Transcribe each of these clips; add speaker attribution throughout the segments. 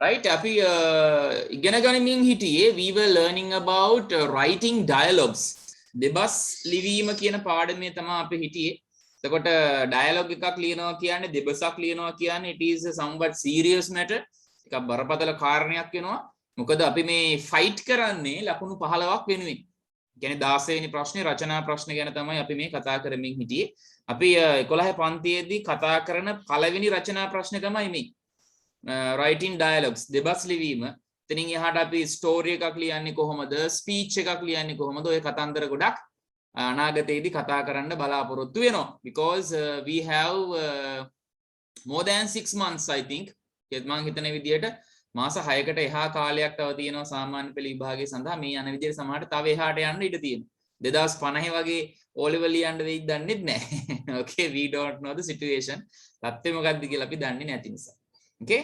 Speaker 1: right අපි ඉගෙන ගනිමින් හිටියේ we were learning about writing dialogues දෙබස් ලිවීම කියන පාඩමේ තමයි අපි හිටියේ. එතකොට dialogue එකක් ලියනවා කියන්නේ දෙබසක් ලියනවා කියන්නේ it is a somewhat serious matter. එකක් බරපතල කාරණයක් වෙනවා. මොකද අපි මේ ෆයිට් කරන්නේ ලකුණු 15ක් වෙනුවෙන්. කියන්නේ 16 වෙනි ප්‍රශ්නේ රචනා ප්‍රශ්න ගැන තමයි අපි මේ කතා කරමින් හිටියේ. අපි 11 පන්තියේදී කතා කරන පළවෙනි රචනා ප්‍රශ්නේ තමයි මේ. writing dialogues දෙබස් ලිවීම. එතනින් එහාට අපි ස්ටෝරි එකක් ලියන්නේ කොහොමද? ස්පීච් එකක් ලියන්නේ කොහොමද? ඔය කතන්දර ගොඩක් අනාගතයේදී කතා කරන්න බලාපොරොත්තු වෙනවා. because we have more than 6 months I think. මම හිතන විදිහට මාස 6කට එහා කාලයක් තව තියෙනවා සාමාන්‍ය පෙළ විභාගයේ සඳහා මේ යන විදිහට සමහරට තව එහාට යන්න ඉඩ තියෙනවා. 2050 වගේ O level ලියන්න වෙයිද දන්නේ නැහැ. okay we don't know the situation. තත්ත්වය මොකක්ද කියලා අපි දන්නේ නැති නිසා. okay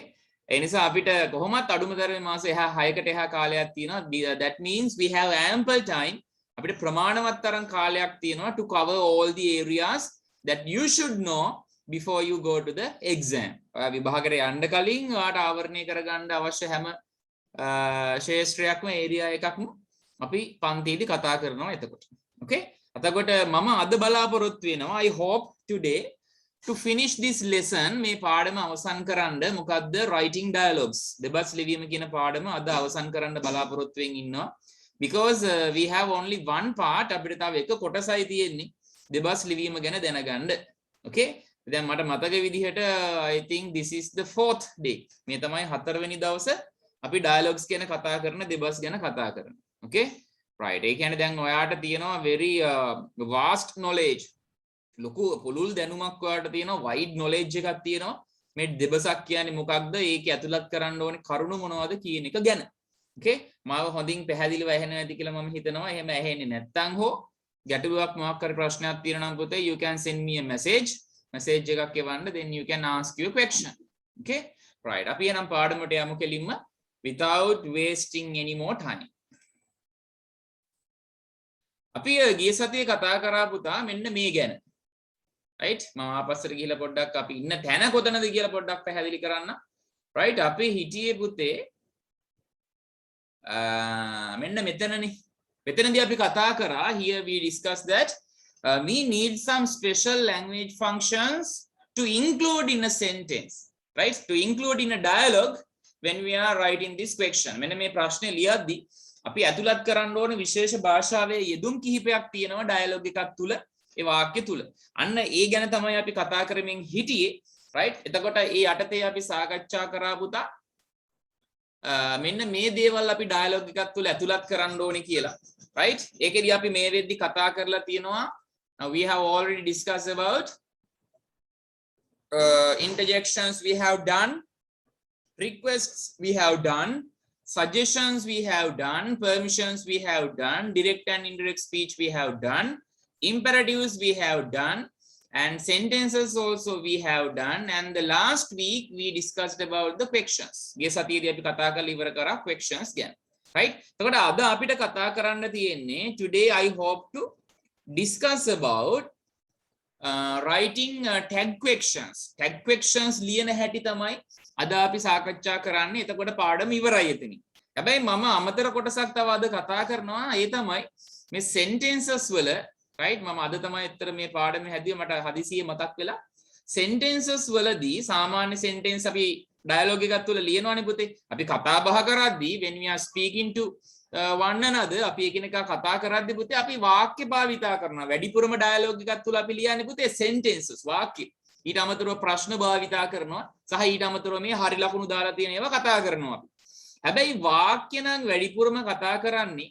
Speaker 1: ඒ නිසා අපිට කොහොමත් අඩුම තරමේ මාස 6කට එහා කාලයක් තියෙනවා. that means we have ample time. අපිට ප්‍රමාණවත් තරම් කාලයක් තියෙනවා to cover all the areas that you should know before you go to the exam. විභාගයට යන්න කලින් ඔයාට ආවරණය කරගන්න අවශ්‍ය හැම ශේෂ්ත්‍රයක්ම ඒරියා එකක්ම අපි පන්තියේදී කතා කරනවා එතකොට. okay එතකොට මම අද බලාපොරොත්තු වෙනවා I hope today to finish this lesson මේ පාඩම අවසන් කරන්න. මොකද්ද writing dialogues දෙබස් ලිවීම කියන පාඩම අද අවසන් කරන්න බලාපොරොත්තු වෙමින් ඉන්නවා. because we have only one part. අපිට තව එක කොටසයි තියෙන්නේ දෙබස් ලිවීම ගැන දැනගන්න. okay දැන් මට මතක විදිහට I think this is the 4th day. මේ තමයි 4 වෙනි දවස අපි dialogues ගැන කතා කරන දෙබස් ගැන කතා කරන. okay right ඒ කියන්නේ දැන් ඔයාට තියෙනවා very vast knowledge. ලොකු පුළුල් දැනුමක් ඔයාට තියෙනවා wide knowledge එකක් තියෙනවා. මේ දෙබසක් කියන්නේ මොකක්ද? ඒක ඇතුළත් කරන්න ඕනේ කරුණු මොනවද කියන එක ගැන. okay මාව හොඳින් පැහැදිලිව ඇහෙනවා ඇති කියලා මම හිතනවා. එහෙම ඇහෙන්නේ නැත්නම් හෝ ගැටලුවක් මොකක් හරි ප්‍රශ්නයක් තියෙනවා නම් පුතේ you can send me a message එකක් එවන්න then you can ask your question. okay right අපි එනම් පාඩමට යමු කෙලින්ම without wasting any more time. අපි ගිය සතියේ කතා කරා පුතා මෙන්න මේ ගැන. right මම ආපස්සට ගිහලා පොඩ්ඩක් අපි ඉන්න තැන කොතනද කියලා පොඩ්ඩක් පැහැදිලි කරන්න. right අපි හිටියේ පුතේ මෙන්න මෙතනනේ. මෙතනදී අපි කතා කරා here we discussed that we need some special language functions to include in a sentence, right? To include in a dialogue when we are writing this question. මෙන්න මේ ප්‍රශ්නේ ලියද්දී අපි ඇතුළත් කරන්න ඕන විශේෂ භාෂාවේ යෙදුම් කිහිපයක් තියෙනවා dialogue එකක් තුල ඒ වාක්‍ය තුල. අන්න ඒ ගැන තමයි අපි කතා කරමින් හිටියේ, right? එතකොට ඒ යටතේ අපි සාකච්ඡා කරා පුතා මෙන්න මේ දේවල් අපි dialogue එකක් තුල ඇතුළත් කරන්න ඕනේ කියලා, right? ඒකෙදී අපි මේ වෙද්දි කතා කරලා තියෙනවා. We have already discussed about interjections we have done, requests we have done, suggestions we have done, permissions we have done, direct and indirect speech we have done, imperatives we have done, and sentences also we have done. And the last week we discussed about the questions. ගිය සතියේදී අපි කතා කරලා ඉවර කරා questions ගැන, right? එතකොට අද අපිට කතා කරන්න තියෙන්නේ today I hope to discuss about writing tag questions. Tag questions ලියන හැටි තමයි අද අපි සාකච්ඡා කරන්නේ. එතකොට පාඩම ඉවරයි එතනින්. හැබැයි මම අමතර කොටසක් තව අද කතා කරනවා. ඒ තමයි මේ sentences වල, right? මම අද තමයි අතර මේ පාඩම හැදුවේ. මට හදිසියෙ මතක් වෙලා sentences වලදී සාමාන්‍ය sentence අපි dialogue එකක් තුල ලියනවානේ පුතේ. අපි කතා බහ කරද්දී when we are speaking to one another අපි එකිනෙකා කතා කරද්දී පුතේ අපි වාක්‍ය භාවිතා කරනවා. වැඩිපුරම ඩයලොග් එකක් තුල අපි ලියන්නේ පුතේ sentences වාක්‍ය. ඊට අමතරව ප්‍රශ්න භාවිතා කරනවා සහ ඊට අමතරව මේ හරි ලකුණු දාලා තියෙන ඒවා කතා කරනවා අපි. හැබැයි වාක්‍ය නම් වැඩිපුරම කතා කරන්නේ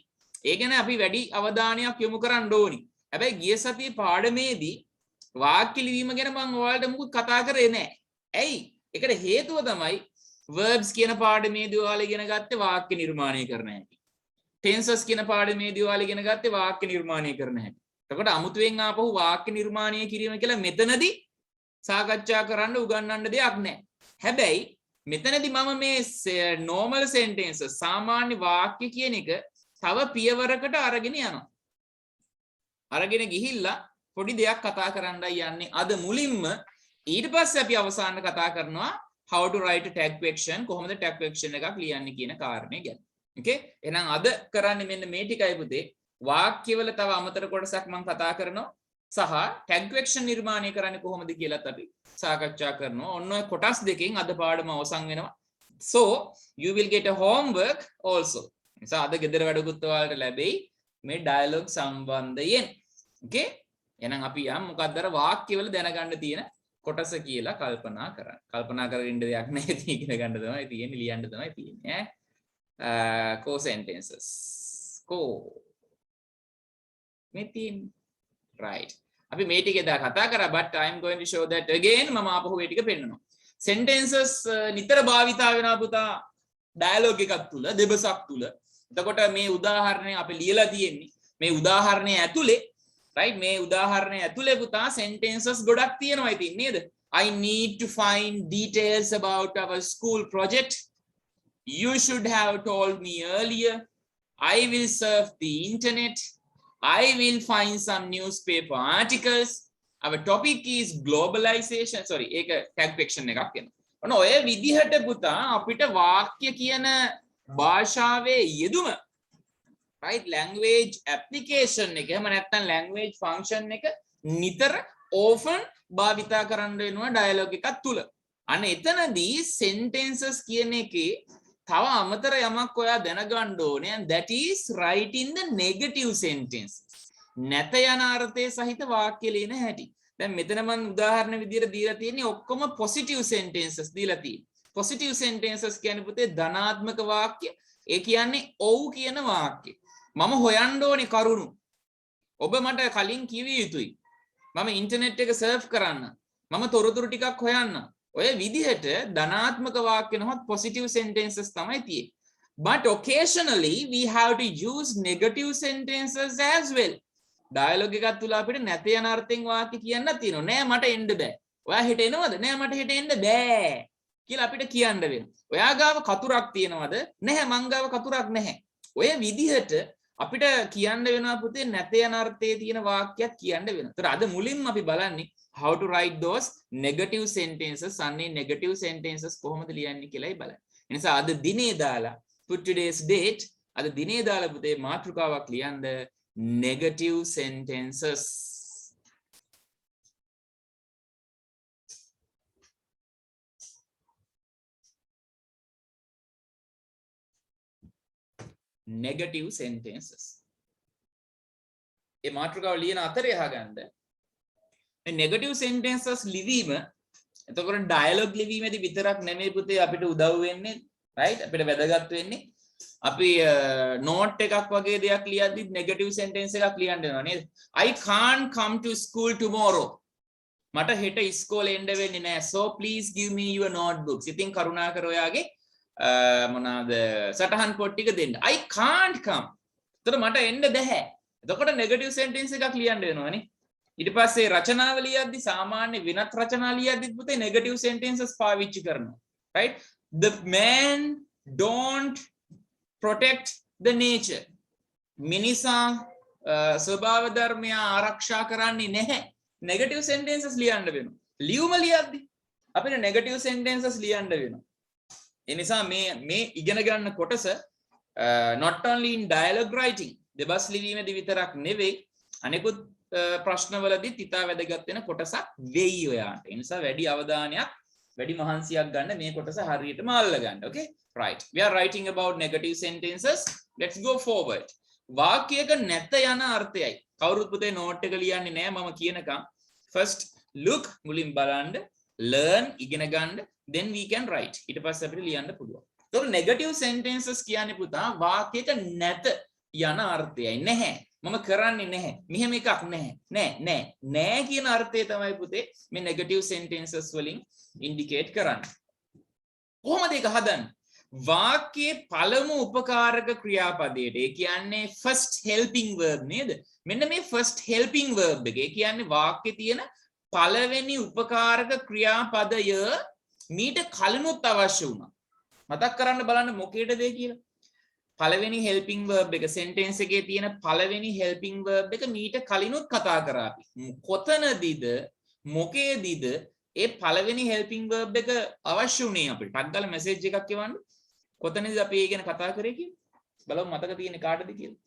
Speaker 1: ඒ ගැන අපි වැඩි අවධානයක් යොමු කරන්න ඕනි. හැබැයි ගිය සතියේ පාඩමේදී වාක්‍ය ලිවීම ගැන මම ඔයාලට මුකුත් කතා කරේ නැහැ. ඇයි? ඒකට හේතුව තමයි verbs කියන පාඩමේදී ඔයාලා ඉගෙන ගත්තේ වාක්‍ය නිර්මාණය කරන හැටි. tenses කියන පාඩමේදී ඔයාලා ඉගෙන ගත්තේ වාක්‍ය නිර්මාණය කරන හැටි. එතකොට අමුතුවෙන් ආපහු වාක්‍ය නිර්මාණය කිරීම කියලා මෙතනදී සාකච්ඡා කරන්න උගන්වන්න දෙයක් නැහැ. හැබැයි මෙතනදී මම මේ normal sentences සාමාන්‍ය වාක්‍ය කියන එක තව පියවරකට අරගෙන යනවා. අරගෙන ගිහිල්ලා පොඩි දෙයක් කතා කරන්නයි යන්නේ අද මුලින්ම. ඊට පස්සේ අපි අවසානට කතා කරනවා how to write a tag question කොහොමද tag question එකක් ලියන්නේ කියන කාරණේ ගැන. okay එහෙනම් අද කරන්නේ මෙන්න මේ ටිකයි පුතේ. වාක්‍යවල තව අමතර කොටසක් මම කතා කරනවා සහ tag question නිර්මාණය කරන්නේ කොහොමද කියලාත් අපි සාකච්ඡා කරනවා. ඔන්න ඔය කොටස් දෙකෙන් අද පාඩම අවසන් වෙනවා. so you will get a homework also. නිසා අද ගෙදර වැඩකුත් ඔයාලට ලැබෙයි මේ dialogue සම්බන්ධයෙන්. okay එහෙනම් අපි යම් මොකක්ද අර වාක්‍යවල දැනගන්න තියෙන කොටස කියලා කල්පනා කරන්න. කල්පනා කරගෙන ඉන්න දෙයක් නැහැ. ඉගෙන ගන්න තමයි තියෙන්නේ, ලියන්න තමයි තියෙන්නේ ඈ. co sentences. co මෙතින් right. අපි මේ ටික එදා කතා කරා but I am going to show that again. මම ආපහු මේ ටික පෙන්නනවා. sentences නිතර භාවිතා වෙනවා පුතා dialogue එකක් තුල දෙබසක් තුල. එතකොට මේ උදාහරණය අපි ලියලා තියෙන්නේ මේ උදාහරණය ඇතුලේ right මේ උදාහරණය ඇතුලේ පුතා sentences ගොඩක් තියෙනවා ඉතින් නේද? I need to find details about our school project. You should have told me earlier. I will surf the internet. I will find some newspaper articles. Our topic is globalization. Sorry, ඒක tag question එකක් වෙනවා. ඔන්න ඔය විදිහට පුතා අපිට වාක්‍ය කියන භාෂාවේ යෙදුම right language application එක එහෙම නැත්නම් language function එක නිතර often භාවිතා කරන්න වෙනවා dialogue එකක් තුල. අන්න එතනදී sentences කියන එකේ තව අමතර යමක් ඔයා දැනගන්න ඕනේ and that is writing the negative sentence. නැත යන අර්ථයේ සහිත වාක්‍ය ලියන හැටි. දැන් මෙතන මම උදාහරණ විදියට දීලා තියෙන්නේ ඔක්කොම positive sentences දීලා තියෙන්නේ. positive sentences කියන්නේ පුතේ ධනාත්මක වාක්‍ය. ඒ කියන්නේ ඔව් කියන වාක්‍ය. මම හොයන්න ඕනේ කරුණු. ඔබ මට කලින් කිවිය යුතුයි. මම ඉන්ටර්නෙට් එක සර්ෆ් කරන්න. මම තොරතුරු ටිකක් හොයන්න. ඔය විදිහට ධනාත්මක වාක්‍ය නමත් positive sentences තමයි තියෙන්නේ. But occasionally we have to use negative sentences as well. Dialogue එකක් තුල අපිට නැත යන අර්ථයෙන් වාක්‍ය කියන්නත් තියෙනවා. නෑ මට එන්න බෑ. ඔයා හෙට එනවද? නෑ මට හෙට එන්න බෑ කියලා අපිට කියන්න වෙනවා. ඔයා ගාව කතුරක් තියෙනවද? නැහැ මං ගාව කතුරක් නැහැ. ඔය විදිහට අපිට කියන්න වෙනවා පුතේ නැත යන අර්ථයේ තියෙන වාක්‍යයක් කියන්න වෙනවා. ඒතර අද මුලින්ම අපි බලන්නේ how to write those negative sentences. අන්නේ negative sentences කොහොමද ලියන්නේ කියලායි බලන්න. ඒ නිසා අද දිනේ දාලා put today's date අද දිනේ දාලා පුතේ මාතෘකාවක් ලියන්න negative sentences. negative sentences. ඒ මාතෘකාව ලියන අතරේ අහගන්න මේ negative sentences ලිවීම එතකොට dialogue ලිවීමේදී විතරක් නෙමෙයි පුතේ අපිට උදව් වෙන්නේ right අපිට වැදගත් වෙන්නේ අපි note එකක් වගේ දෙයක් ලියද්දි negative sentence එකක් ලියන්න වෙනවා නේද? I can't come to school tomorrow. මට හෙට ඉස්කෝලේ එන්න වෙන්නේ නැහැ. So please give me your notebooks. ඉතින් කරුණාකර ඔයාගේ මොනවාද සටහන් පොත් ටික දෙන්න. I can't come. එතකොට මට එන්න බැහැ. එතකොට negative sentence එකක් ලියන්න වෙනවනේ. ඊට පස්සේ රචනාව ලියද්දි සාමාන්‍ය වෙනත් රචනා ලියද්දිත් පුතේ negative sentences පාවිච්චි කරනවා. right? The man don't protect the nature. මිනිසා ස්වභාව ධර්මය ආරක්ෂා කරන්නේ නැහැ. negative sentences ලියන්න වෙනවා. ලියුම ලියද්දි අපිට negative sentences ලියන්න වෙනවා. ඒ නිසා මේ ඉගෙන ගන්න කොටස not only in dialogue writing දෙබස් ලිවීමේදී විතරක් නෙවෙයි අනෙකුත් ප්‍රශ්නවලදී තිතා වැදගත් වෙන කොටසක් වෙයි ඔයාට. ඒ නිසා වැඩි අවධානයක් වැඩි මහන්සියක් ගන්න මේ කොටස හරියටම අල්ල ගන්න. okay right we are writing about negative sentences. let's go forward. වාක්‍යයක නැත යන අර්ථයයි. කවුරුත් පුතේ note එක ලියන්නේ නැහැ මම කියනකම්. first look මුලින් බලන්න learn ඉගෙන ගන්න then we can write. ඊට පස්සේ අපිට ලියන්න පුළුවන්. ඒතකොට negative sentences කියන්නේ පුතා වාක්‍යයක නැත යන අර්ථයයි. නැහැ. මම කරන්නේ නැහැ. මෙහෙම එකක් නැහැ. නෑ කියන අර්ථය තමයි පුතේ මේ negative sentences වලින් indicate කරන්නේ. කොහොමද ඒක හදන්නේ? වාක්‍යයේ පළමු උපකාරක ක්‍රියාපදයට ඒ කියන්නේ first helping verb නේද? මෙන්න මේ first helping verb එක. ඒ කියන්නේ වාක්‍යයේ තියෙන පළවෙනි උපකාරක ක්‍රියාපදය මීට කලිනුත් අවශ්‍ය වුණා. මතක් කරන්න බලන්න මොකේද කියලා. පළවෙනි helping verb එක sentence එකේ තියෙන පළවෙනි helping verb එක මීට කලිනුත් කතා කරා අපි. කොතනදීද මොකේදීද ඒ පළවෙනි helping verb එක අවශ්‍ය උනේ අපිට. ටක් ගාලා message එකක් එවන්න. කොතනද අපි ඒ ගැන කතා කරේ කියලා? බලමු මතක තියෙන්නේ කාටද කියලා.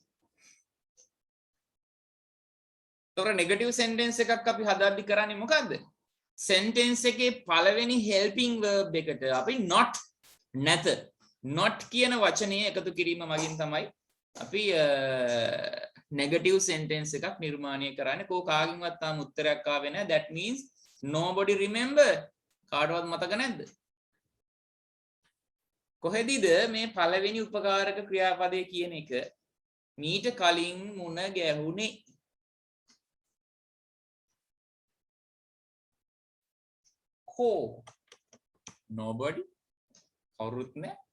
Speaker 1: තොර නෙගටිව් සෙන්ටෙන්ස් එකක් අපි හදාද්දි කරන්නේ මොකද්ද? සෙන්ටෙන්ස් එකේ පළවෙනි helping verb එකට අපි not නැත not කියන වචනය එකතු කිරීම මගින් තමයි අපි නෙගටිව් සෙන්ටෙන්ස් එකක් නිර්මාණය කරන්නේ. කෝ කාගෙන්වත් තාම උත්තරයක් ආවේ නැහැ. that means nobody remember. කාටවත් මතක නැද්ද? කොහෙදීද මේ පළවෙනි උපකාරක ක්‍රියාපදේ කියන එක මීට කලින් මුණ ගැහුනේ? කෝ nobody කවුරුත් නැහැ.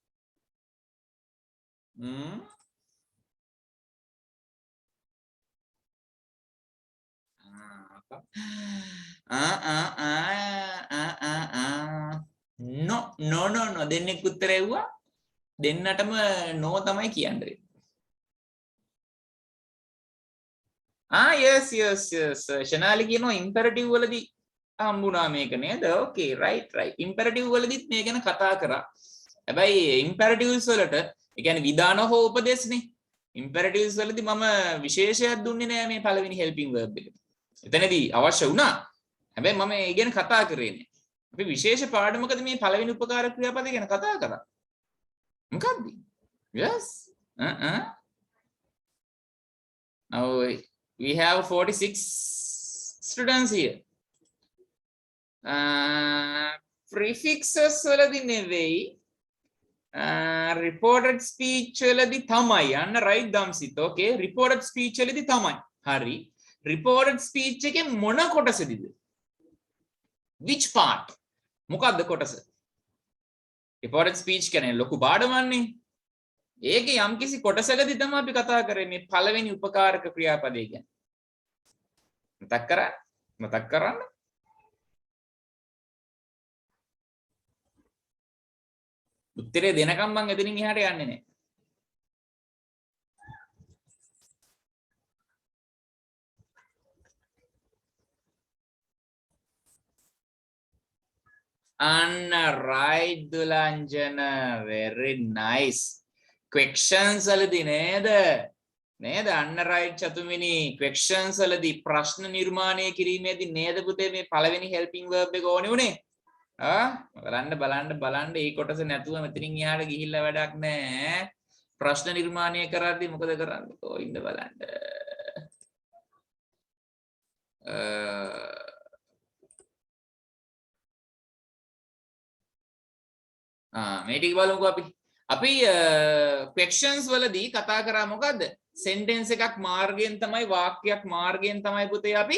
Speaker 1: no දෙන්නෙක් උත්තර ඇව්වා. දෙන්නටම no තමයි කියන්නේ. yes ශනාලි කියනවා ඉම්පෙරටිව් වලදී හම්බුණා මේක නේද? okay right ඉම්පෙරටිව් වලදීත් මේ ගැන කතා කරා. හැබැයි ඉම්පෙරටිව්ස් වලට ඒ කියන්නේ විධාන හෝ උපදේශනේ. ඉම්පෙරටිව්ස් වලදී මම විශේෂයක් දුන්නේ නෑ මේ පළවෙනි helping verb එකට. එතනදී අවශ්‍ය වුණා. හැබැයි මම ඒ ගැන කතා කරේ නෑ. අපි විශේෂ පාඩමකද මේ පළවෙනි උපකාර ක්‍රියාපදය ගැන කතා කරා. මොකක්ද? yes now we have 46 students here. Prefixes වලදී නෙවෙයි reported speech වලදී තමයි. යන්න right දම්සිත. okay reported speech වලදී තමයි. හරි. reported speech එකේ මොන කොටසදීද? which part? මොකද්ද කොටස? reported speech කියන්නේ ලොකු පාඩමන්නේ. ඒකේ යම්කිසි කොටසකදී තමයි අපි කතා කරන්නේ මේ පළවෙනි උපකාරක ක්‍රියාපදය ගැන. මතක් කරන්න. උත්තරේ දෙනකම් මම එතනින් එහාට යන්නේ නැහැ. Anna right Dulanjana very nice. Questions වලදී නේද? Anna right චතුමිනි questions වලදී ප්‍රශ්න නිර්මාණය කිරීමේදී නේද පුතේ මේ පළවෙනි helping verb එක ඕනේ උනේ? බලන්න මේ කොටස නැතුව මෙතනින් එහාට ගිහිල්ලා වැඩක් නැහැ. ප්‍රශ්න නිර්මාණය කරද්දී මොකද කරන්නේ? ඉන්න බලන්න. මේ ටික බලමුකෝ අපි questions වලදී කතා කරා මොකද්ද? sentence එකක් මාර්ගයෙන් තමයි වාක්‍යයක් මාර්ගයෙන් තමයි පුතේ අපි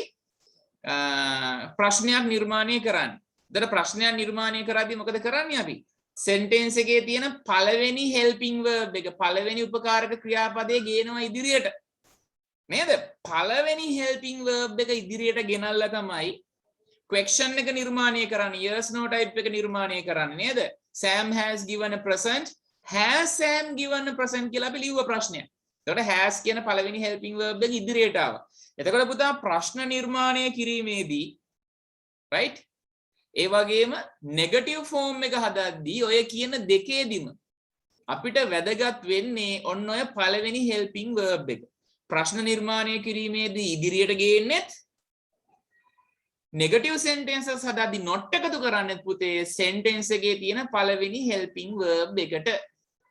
Speaker 1: ප්‍රශ්නයක් නිර්මාණය කරන්නේ. දැන් ප්‍රශ්නයක් නිර්මාණය කරද්දී මොකද කරන්නේ අපි? sentence එකේ තියෙන පළවෙනි helping verb එක පළවෙනි උපකාරක ක්‍රියාපදයේ ගේනවා ඉදිරියට. නේද? පළවෙනි helping verb එක ඉදිරියට ගෙනල්ලා තමයි question එක නිර්මාණය කරන්නේ. yes no type එක නිර්මාණය කරන්නේ නේද? Sam has given a present. Has Sam given a present කියලා අපි ලියුව ප්‍රශ්නයක්. එතකොට has කියන පළවෙනි helping verb එක ඉදිරියට ආවා. එතකොට පුතා ප්‍රශ්න නිර්මාණය කිරීමේදී right ඒ වගේම negative form එක හදද්දී ඔය කියන දෙකේදීම අපිට වැදගත් වෙන්නේ ඔන්න ඔය පළවෙනි helping verb එක. ප්‍රශ්න නිර්මාණය කිරීමේදී ඉදිරියට ගේන්නෙත් negative sentences හදද්දී not එකතු කරන්නේ පුතේ sentence එකේ තියෙන පළවෙනි helping verb එකට.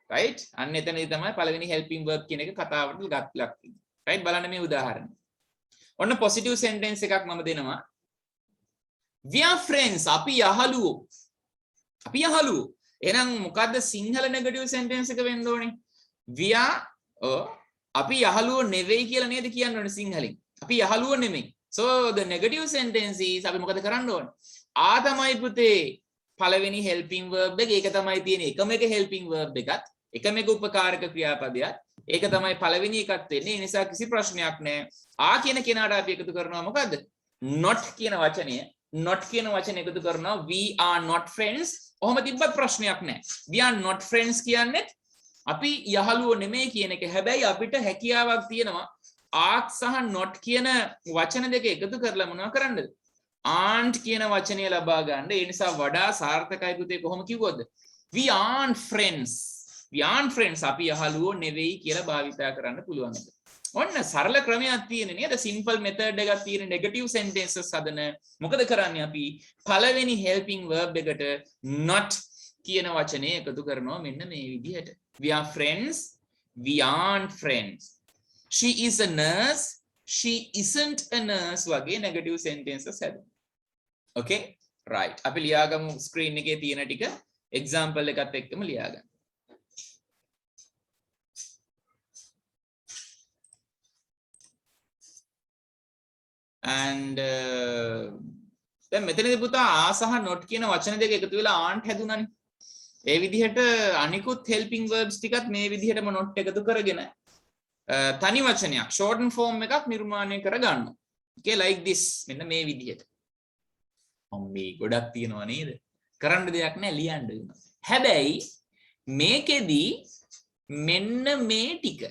Speaker 1: right අන්න එතනදී තමයි පළවෙනි helping verb කියන එක කතාවට ගත්ලක් තියෙන්නේ. right බලන්න මේ උදාහරණය. ඔන්න positive sentence එකක් මම දෙනවා. We are friends. අපි යහළුවෝ. එහෙනම් මොකද්ද සිංහල negative sentence එක වෙන්න ඕනේ? We are අපි යහළුවෝ නෙවෙයි කියලා නේද කියන්න ඕනේ සිංහලෙන්. අපි යහළුවෝ නෙමෙයි. So the negative sentence is අපි මොකද කරන්න ඕනේ? තමයි පුතේ පළවෙනි helping verb එක. ඒක තමයි තියෙන එකම එක helping verb එකත්. එකම එක උපකාරක ක්‍රියාපදයක්. ඒක තමයි පළවෙනි එකත් වෙන්නේ. ඒ නිසා කිසි ප්‍රශ්නයක් නැහැ. කියන කෙනාට අපි එකතු කරනවා මොකද්ද? not කියන වචනය. not කියන වචනේ එකතු කරනවා we are not friends. ඔහොම තිබ්බත් ප්‍රශ්නයක් නැහැ. we are not friends කියන්නේ අපි යහළුවෝ නෙමෙයි කියන එක. හැබැයි අපිට හැකියාවක් තියෙනවා ආක් සහ not කියන වචන දෙක එකතු කරලා මොනව කරන්නද? aren't කියන වචනය ලබා ගන්න. ඒ නිසා වඩා සාර්ථකයි පුතේ කොහොම කිව්වොත් we aren't friends. we aren't friends. අපි යහළුවෝ නෙවෙයි කියලා භාවිතා කරන්න පුළුවන්. ඔන්න සරල ක්‍රමයක් තියෙන නේද? simple method එකක් තියෙන negative sentences හදන. මොකද කරන්නේ අපි පළවෙනි helping verb එකට not කියන වචනේ එකතු කරනවා මෙන්න මේ විදිහට. we are friends, we aren't friends. she is a nurse, she isn't a nurse වගේ negative sentences හදන්න. okay right. අපි ලියාගමු screen එකේ තියෙන ටික example එකත් එක්කම ලියාගන්න. and දැන් මෙතනදී පුතා ආ සහ not කියන වචන දෙක එකතු වෙලා aren't හැදුණානේ. ඒ විදිහට අනිකුත් helping verbs ටිකත් මේ විදිහටම not එකතු කරගෙන තනි වචනයක් shorten form එකක් නිර්මාණය කරගන්න. okay like this මෙන්න මේ විදිහට. මේ ගොඩක් තියෙනවා නේද? කරන්න දෙයක් නැහැ ලියන්න වෙනවා. හැබැයි මේකෙදි මෙන්න මේ ටික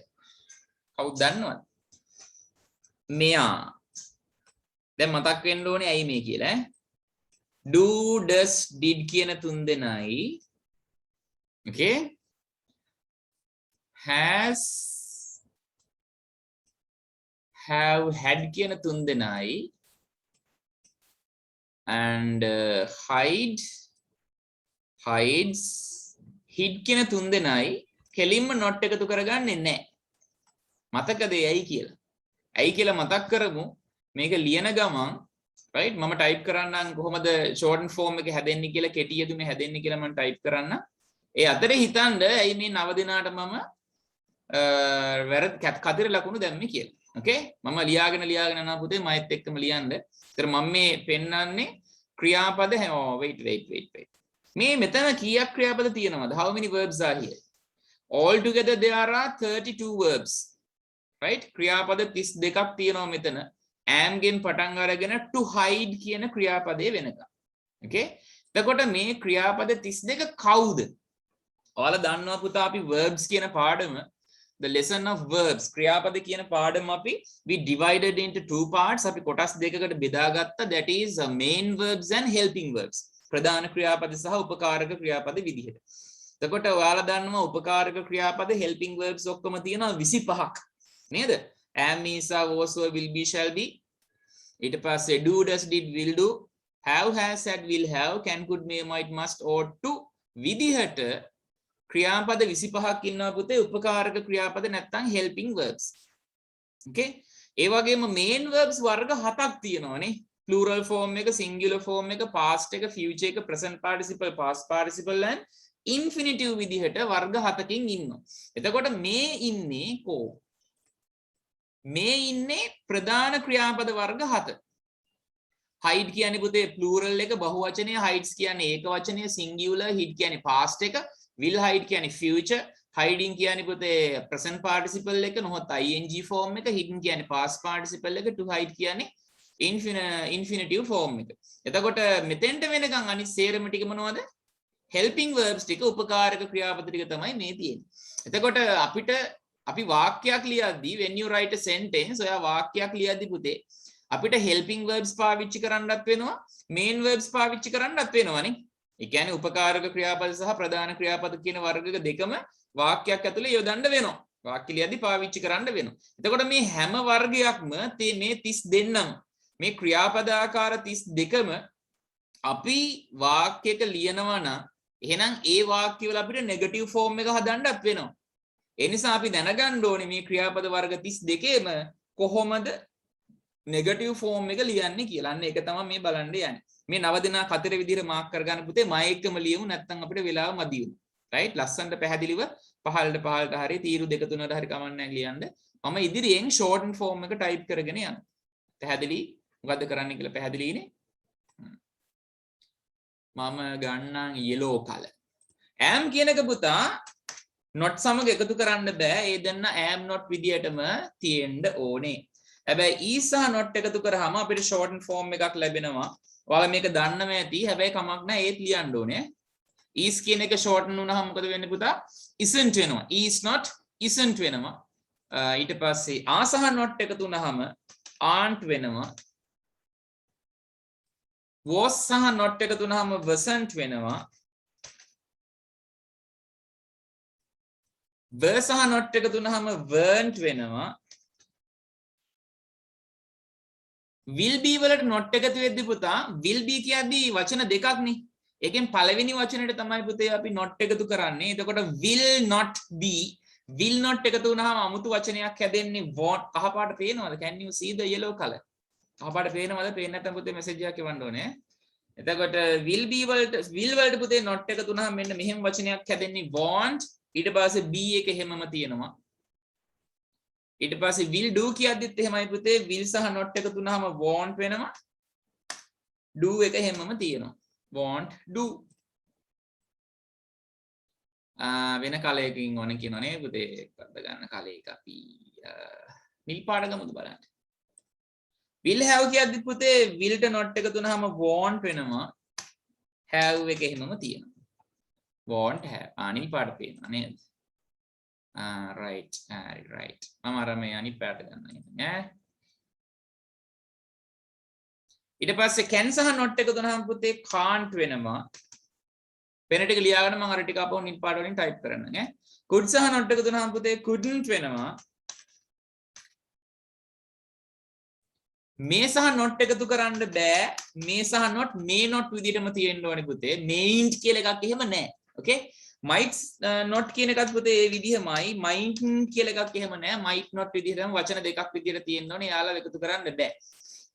Speaker 1: කවුද දන්නවද? මෙයා දැන් මතක් වෙන්න ඕනේ ඇයි මේ කියලා ඈ. do does did කියන තුන් දෙනයි okay has have had කියන තුන් දෙනයි and hide hides hid කියන තුන් දෙනයි කෙලින්ම not එකතු කරගන්නේ නැහැ. මතකද ඇයි කියලා? ඇයි කියලා මතක් කරමු. මේක ලියන ගමන් right මම type කරන්නම් කොහොමද shorten form එක හැදෙන්නේ කියලා කෙටි යෙදුනේ හැදෙන්නේ කියලා මම type කරන්න. ඒ අතරේ හිතන්න ඇයි මේ 9 දිනාට මම වැරදි කතර ලකුණු දැම්මේ කියලා. okay මම ලියාගෙන යනවා පුතේ මයිත් එක්කම ලියන්න. ඒතර මම මේ පෙන්නන්නේ ක්‍රියාපද wait මේ මෙතන කීයක් ක්‍රියාපද තියෙනවද? how many verbs are here? all together there are 32 verbs right ක්‍රියාපද 32ක් තියෙනවා මෙතන. am ගෙන් පටන් අරගෙන to hide කියන ක්‍රියාපදේ වෙනකම්. okay එතකොට මේ ක්‍රියාපද 32 කවුද? ඔයාලා දන්නවා පුතා අපි verbs කියන පාඩම the lesson of verbs ක්‍රියාපද කියන පාඩම අපි we divided into two parts. අපි කොටස් දෙකකට බෙදාගත්තා. that is main verbs and helping verbs. ප්‍රධාන ක්‍රියාපද සහ උපකාරක ක්‍රියාපද විදිහට. එතකොට ඔයාලා දන්නවා උපකාරක ක්‍රියාපද helping verbs ඔක්කොම තියෙනවා 25ක් නේද? am is are was were will be shall be ඊට පස්සේ do does did will do have has had will have can could may might must ought to විදිහට ක්‍රියාපද 25ක් ඉන්නවා පුතේ උපකාරක ක්‍රියාපද නැත්නම් helping verbs. okay ඒ වගේම main verbs වර්ග 7ක් තියෙනවානේ. plural form එක, singular form එක, past එක, future එක, present participle, past participle and infinitive විදිහට වර්ග 7කින් ඉන්නවා. එතකොට මේ ඉන්නේ කො? මේ ඉන්නේ ප්‍රධාන ක්‍රියාපද වර්ග 7. hide කියන්නේ පුතේ plural එක බහුවචනය, hides කියන්නේ ඒක වචනය, singular, hid කියන්නේ past එක, will hide කියන්නේ future, hiding කියන්නේ පුතේ present participle එක නොහොත් ing form එක, hidden කියන්නේ past participle එක, to hide කියන්නේ infinitive form එක. එතකොට මෙතෙන්ට වෙනකන් අනිත් සේරම ටික මොනවද? helping verbs ටික උපකාරක ක්‍රියාපද ටික තමයි මේ තියෙන්නේ. එතකොට අපි වාක්‍යයක් ලියද්දී when you write a sentence ඔයා වාක්‍යයක් ලියද්දී පුතේ අපිට helping verbs පාවිච්චි කරන්නත් වෙනවා main verbs පාවිච්චි කරන්නත් වෙනවානේ. ඒ කියන්නේ උපකාරක ක්‍රියාපද සහ ප්‍රධාන ක්‍රියාපද කියන වර්ග දෙකම වාක්‍යයක් ඇතුලේ යොදන්න වෙනවා. වාක්‍ය ලියද්දී පාවිච්චි කරන්න වෙනවා. එතකොට මේ හැම වර්ගයක්ම මේ 32ම මේ ක්‍රියාපද ආකාර 32ම අපි වාක්‍යයක ලියනවා නම් එහෙනම් ඒ වාක්‍යවල අපිට නෙගටිව් ෆෝම් එක හදන්නත් වෙනවා. ඒ නිසා අපි දැනගන්න ඕනේ මේ ක්‍රියාපද වර්ග 32ම කොහොමද නෙගටිව් ෆෝම් එක ලියන්නේ කියලා. අන්න ඒක තමයි මේ බලන්න යන්නේ. මේ 9 දෙනා කතර විදිහට මාක් කරගන්න පුතේ මම එක්කම ලියමු නැත්නම් අපිට වෙලාව මදි වෙනවා. රයිට් ලස්සනට පැහැදිලිව පහළට හරි තීරු 2 3ට හරි කමක් නැහැ ලියන්න. මම ඉදිරියෙන් shorten form එක type කරගෙන යනවා. පැහැදිලි? මොකද්ද කරන්න කියලා පැහැදිලිනේ? මම ගන්නම් yellow color. am කියන එක පුතා not සමග එකතු කරන්න බෑ. ඒ දෙන්න am not විදියටම තියෙන්න ඕනේ. හැබැයි is සහ not එකතු කරාම අපිට shorten form එකක් ලැබෙනවා. ඔයාලා මේක දන්නම ඇති. හැබැයි කමක් නැහැ ඒත් ලියන්න ඕනේ. is කියන එක shorten වුණාම මොකද වෙන්නේ පුතා? isn't වෙනවා. is not isn't වෙනවා. ඊට පස්සේ are සහ not එකතු වුණාම aren't වෙනවා. was සහ not එකතු වුනහම wasn't වෙනවා. were සහ not එකතු වුනහම weren't වෙනවා. will be වලට not එකතු වෙද්දි පුතා will be කියද්දී වචන දෙකක් නේ. ඒකෙන් පළවෙනි වචනෙට තමයි පුතේ අපි not එකතු කරන්නේ. එතකොට will not be will not එකතු වුනහම අමුතු වචනයක් හැදෙන්නේ won't. කහ පාට පේනවද? can you see the yellow color? කහ පාට පේනවද? පේන්නේ නැත්නම් පුතේ message එකක් එවන්න ඕනේ. එතකොට will be වලට පුතේ not එකතු වුනහම මෙන්න මෙහෙම වචනයක් හැදෙන්නේ won't. ඊට පස්සේ be එක හැමම තියෙනවා. ඊට පස්සේ will do කියද්දිත් එහෙමයි පුතේ will සහ not එකතු වුනහම won't වෙනවා. do එක හැමම තියෙනවා. won't do. වෙන කලයකින් ඕන කියනවනේ පුතේ පද ගන්න කලයක අපි නිල් පාට ගමුද බලන්න. will have කියද්දිත් පුතේ will ට not එකතු වුනහම won't වෙනවා. have එක හැමම තියෙනවා. won't have. නිල් පාට පේනවා නේද? right. right. මම අර මේ අනිත් පැයට ගන්නවා ඈ. ඊට පස්සේ can සහ not එකතු වුනහම පුතේ can't වෙනවා. පෙන ටික ලියාගෙන මම අර ටික අපෝ නිල් පාට වලින් ටයිප් කරන්න ඈ. could සහ not එකතු වුනහම පුතේ couldn't වෙනවා. මේ සහ not එකතු කරන්න බෑ. මේ සහ not may not විදිහටම තියෙන්න ඕනේ පුතේ. mayn't කියලා එකක් එහෙම නැහැ. okay? might not කියන එකත් පුතේ ඒ විදිහමයි. might කියලා එකක් එහෙම නැහැ. might not විදිහටම වචන දෙකක් විදිහට තියෙන්න ඕනේ. යාළුවා එකතු කරන්න බෑ.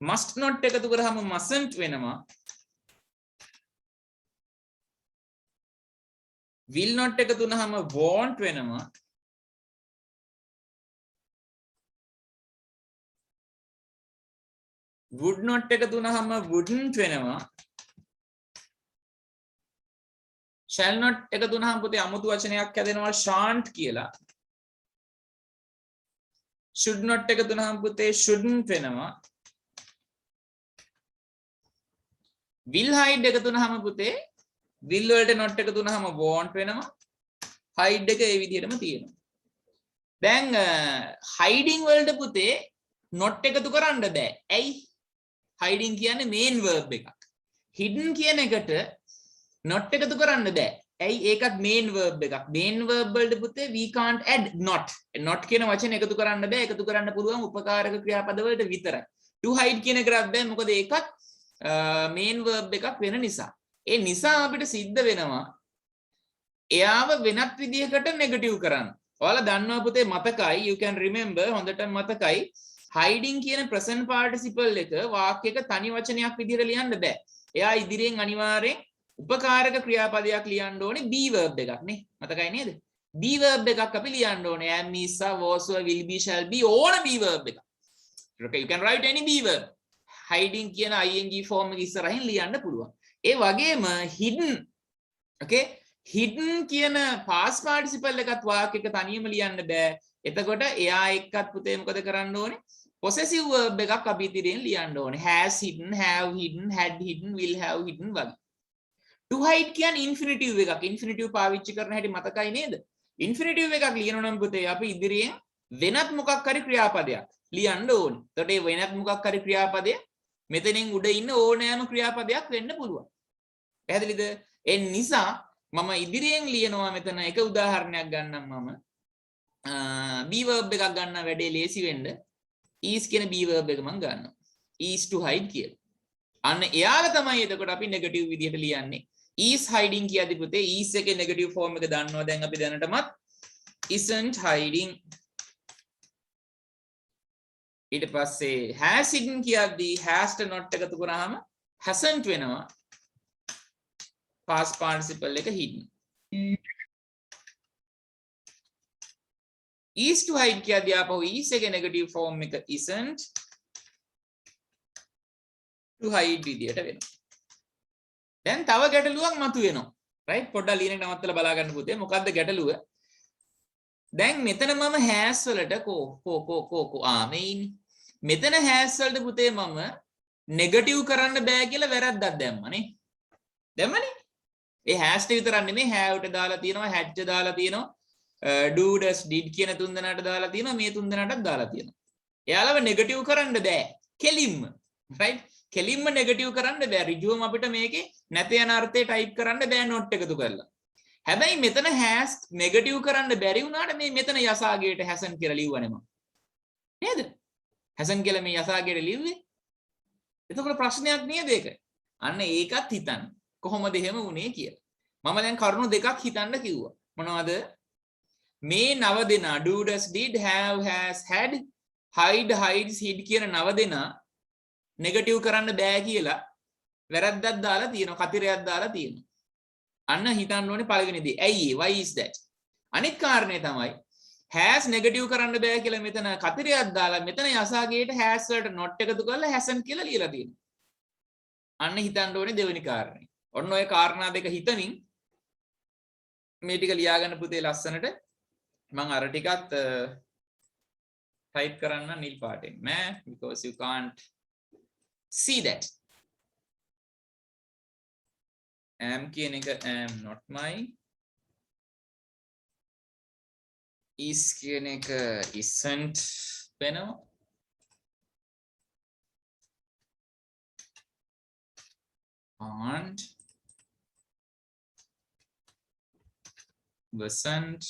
Speaker 1: must not එකතු කරාම mustn't වෙනවා. will not එකතු වුනහම won't වෙනවා. would not එකතු වුනහම wouldn't වෙනවා. shall not එකතු වුනහම පුතේ අමුතු වචනයක් හැදෙනවා shan't කියලා. should not එකතු වුනහම පුතේ shouldn't වෙනවා. will hide එකතු වුනහම පුතේ will වලට not එකතු වුනහම won't වෙනවා. hide එක ඒ විදිහටම තියෙනවා. දැන් hiding වලට පුතේ not එකතු කරන්න බෑ. ඇයි? hiding කියන්නේ main verb එකක්. hidden කියන එකට not එකතු කරන්න බෑ. ඇයි? ඒකත් main verb එකක්. main verb වලට පුතේ we can't add not. not කියන වචන එකතු කරන්න බෑ. එකතු කරන්න පුළුවන් උපකාරක ක්‍රියාපද වලට විතරයි. to hide කියන කරත් බෑ. මොකද ඒකත් main verb එකක් වෙන නිසා. ඒ නිසා අපිට සිද්ධ වෙනවා එයාව වෙනත් විදිහකට නෙගටිව් කරන්න. ඔයාලා දන්නවා පුතේ මතකයි you can remember හොඳටම මතකයි hiding කියන present participle එක වාක්‍යයක තනි වචනයක් විදිහට ලියන්න බෑ. එයා ඉදිරියෙන් අනිවාර්යෙන් උපකාරක ක්‍රියාපදයක් ලියන්න ඕනේ be verb එකක් නේ. මතකයි නේද? be verb එකක් අපි ලියන්න ඕනේ. am is was will be shall be ඕන be verb එකක්. okay, you can write any be verb. hiding කියන ing form එක ඉස්සරහින් ලියන්න පුළුවන්. ඒ වගේම hidden okay hidden කියන past participle එකත් වාක්‍යයක තනියම ලියන්න බෑ. එතකොට එයා එක්කත් පුතේ මොකද කරන්න ඕනේ? possessive verb එකක් අපි ඉදිරියෙන් ලියන්න ඕනේ. has hidden, have hidden, had hidden, will have hidden වගේ. to hide කියන්නේ infinitive එකක්. infinitive පාවිච්චි කරන හැටි මතකයි නේද? infinitive එකක් ලියනවා නම් පුතේ අපි ඉදිරියෙන් වෙනත් මොකක් හරි ක්‍රියාපදයක් ලියන්න ඕනේ. එතකොට ඒ වෙනත් මොකක් හරි ක්‍රියාපදය මෙතනින් උඩ ඉන්න ඕනෑම ක්‍රියාපදයක් වෙන්න පුළුවන්. පැහැදිලිද? ඒ නිසා මම ඉදිරියෙන් ලියනවා මෙතන එක උදාහරණයක් ගන්නම් මම. be verb එකක් ගන්න වැඩේ ලේසි වෙන්න is කියන be verb එක මම ගන්නවා. is to hide කියලා. අන්න එයාලා තමයි එතකොට අපි නෙගටිව් විදිහට ලියන්නේ. is hiding කියද්දි පුතේ is එකේ නෙගටිව් ෆෝම් එක දන්නවා දැන් අපි දැනටමත් isn't hiding. ඊට පස්සේ has hidden කියද්දි has ට not එකතු කරාම hasn't වෙනවා. past participle එක hidden. is to hide කියද්දී ආපහු is එකේ negative form එක isn't to hide විදියට වෙනවා. දැන් තව ගැටලුවක් මතුවෙනවා. right පොඩ්ඩක් ලියන එක නවත්තලා බලා ගන්න පුතේ. මොකද්ද ගැටලුව? දැන් මෙතන මම has වලට කෝ මේ ඉන්නේ. මෙතන has වලට පුතේ මම negative කරන්න බෑ කියලා වැරද්දක් දැම්මනේ. දැම්මනේ? ඒ has ට විතරක් නෙමෙයි have ට දාලා තියෙනවා, had ට දාලා තියෙනවා. do does did කියන තුන් දෙනාට දාලා තියෙනවා මේ තුන් දෙනාටත් දාලා තියෙනවා. එයාලව නෙගටිව් කරන්න බෑ කෙලින්ම right කෙලින්ම නෙගටිව් කරන්න බෑ. ඍජුවම අපිට මේකේ නැත යන අර්ථය ටයිප් කරන්න බෑ නෝට් එකතු කරලා. හැබැයි මෙතන has නෙගටිව් කරන්න බැරි වුණාට මේ මෙතන යසාගේට hasn't කියලා ලිව්වනේ මම. නේද? hasn't කියලා මේ යසාගේට ලිව්වේ. එතකොට ප්‍රශ්නයක් නේද ඒක? අන්න ඒකත් හිතන්න. කොහොමද එහෙම වුනේ කියලා. මම දැන් කරුණු දෙකක් හිතන්න කිව්වා. මොනවද? මේ නව දෙනා do does did have has had hide hides hid කියන නව දෙනා නෙගටිව් කරන්න බෑ කියලා වැරද්දක් දාලා තියෙනවා, කතිරයක් දාලා තියෙනවා. අන්න හිතන්න ඕනේ පළවෙනි දේ. ඇයි ඒ? why is that? අනිත් කාරණේ තමයි has නෙගටිව් කරන්න බෑ කියලා මෙතන කතිරයක් දාලා මෙතන යසාගේට has වලට not එකතු කරලා hasn't කියලා ලියලා තියෙනවා. අන්න හිතන්න ඕනේ දෙවෙනි කාරණේ. ඔන්න ඔය කාරණා දෙක හිතමින් මේ ටික ලියාගන්න පුතේ ලස්සනට. මම අර ටිකත් type කරන්න නිල් පාටෙන් නෑ, because you can't see that. am කියන එක am not my, is කියන එක isn't වෙනවා, aren't, wasn't,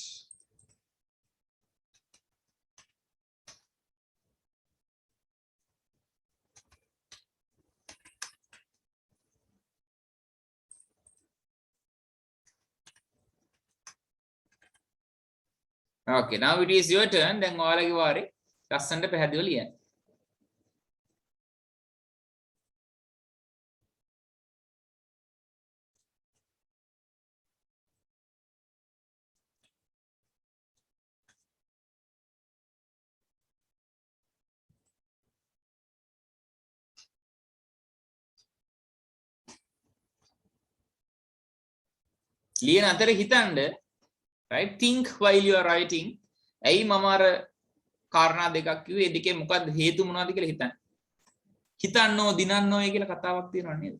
Speaker 1: okay, now it is your turn. දැන් ඔයාලගේ වාරේ ලස්සනට පැහැදිලිව ලියන්න. ලියන අතර හිතන්න, right? Think while you are writing. ඇයි මම අර කාරණා දෙකක් කිව්වේ? ඒ දෙකේ මොකද්ද හේතු මොනවද කියලා හිතන්න. හිතන්නෝ දිනන්නෝ කියලා කතාවක් තියෙනව නේද?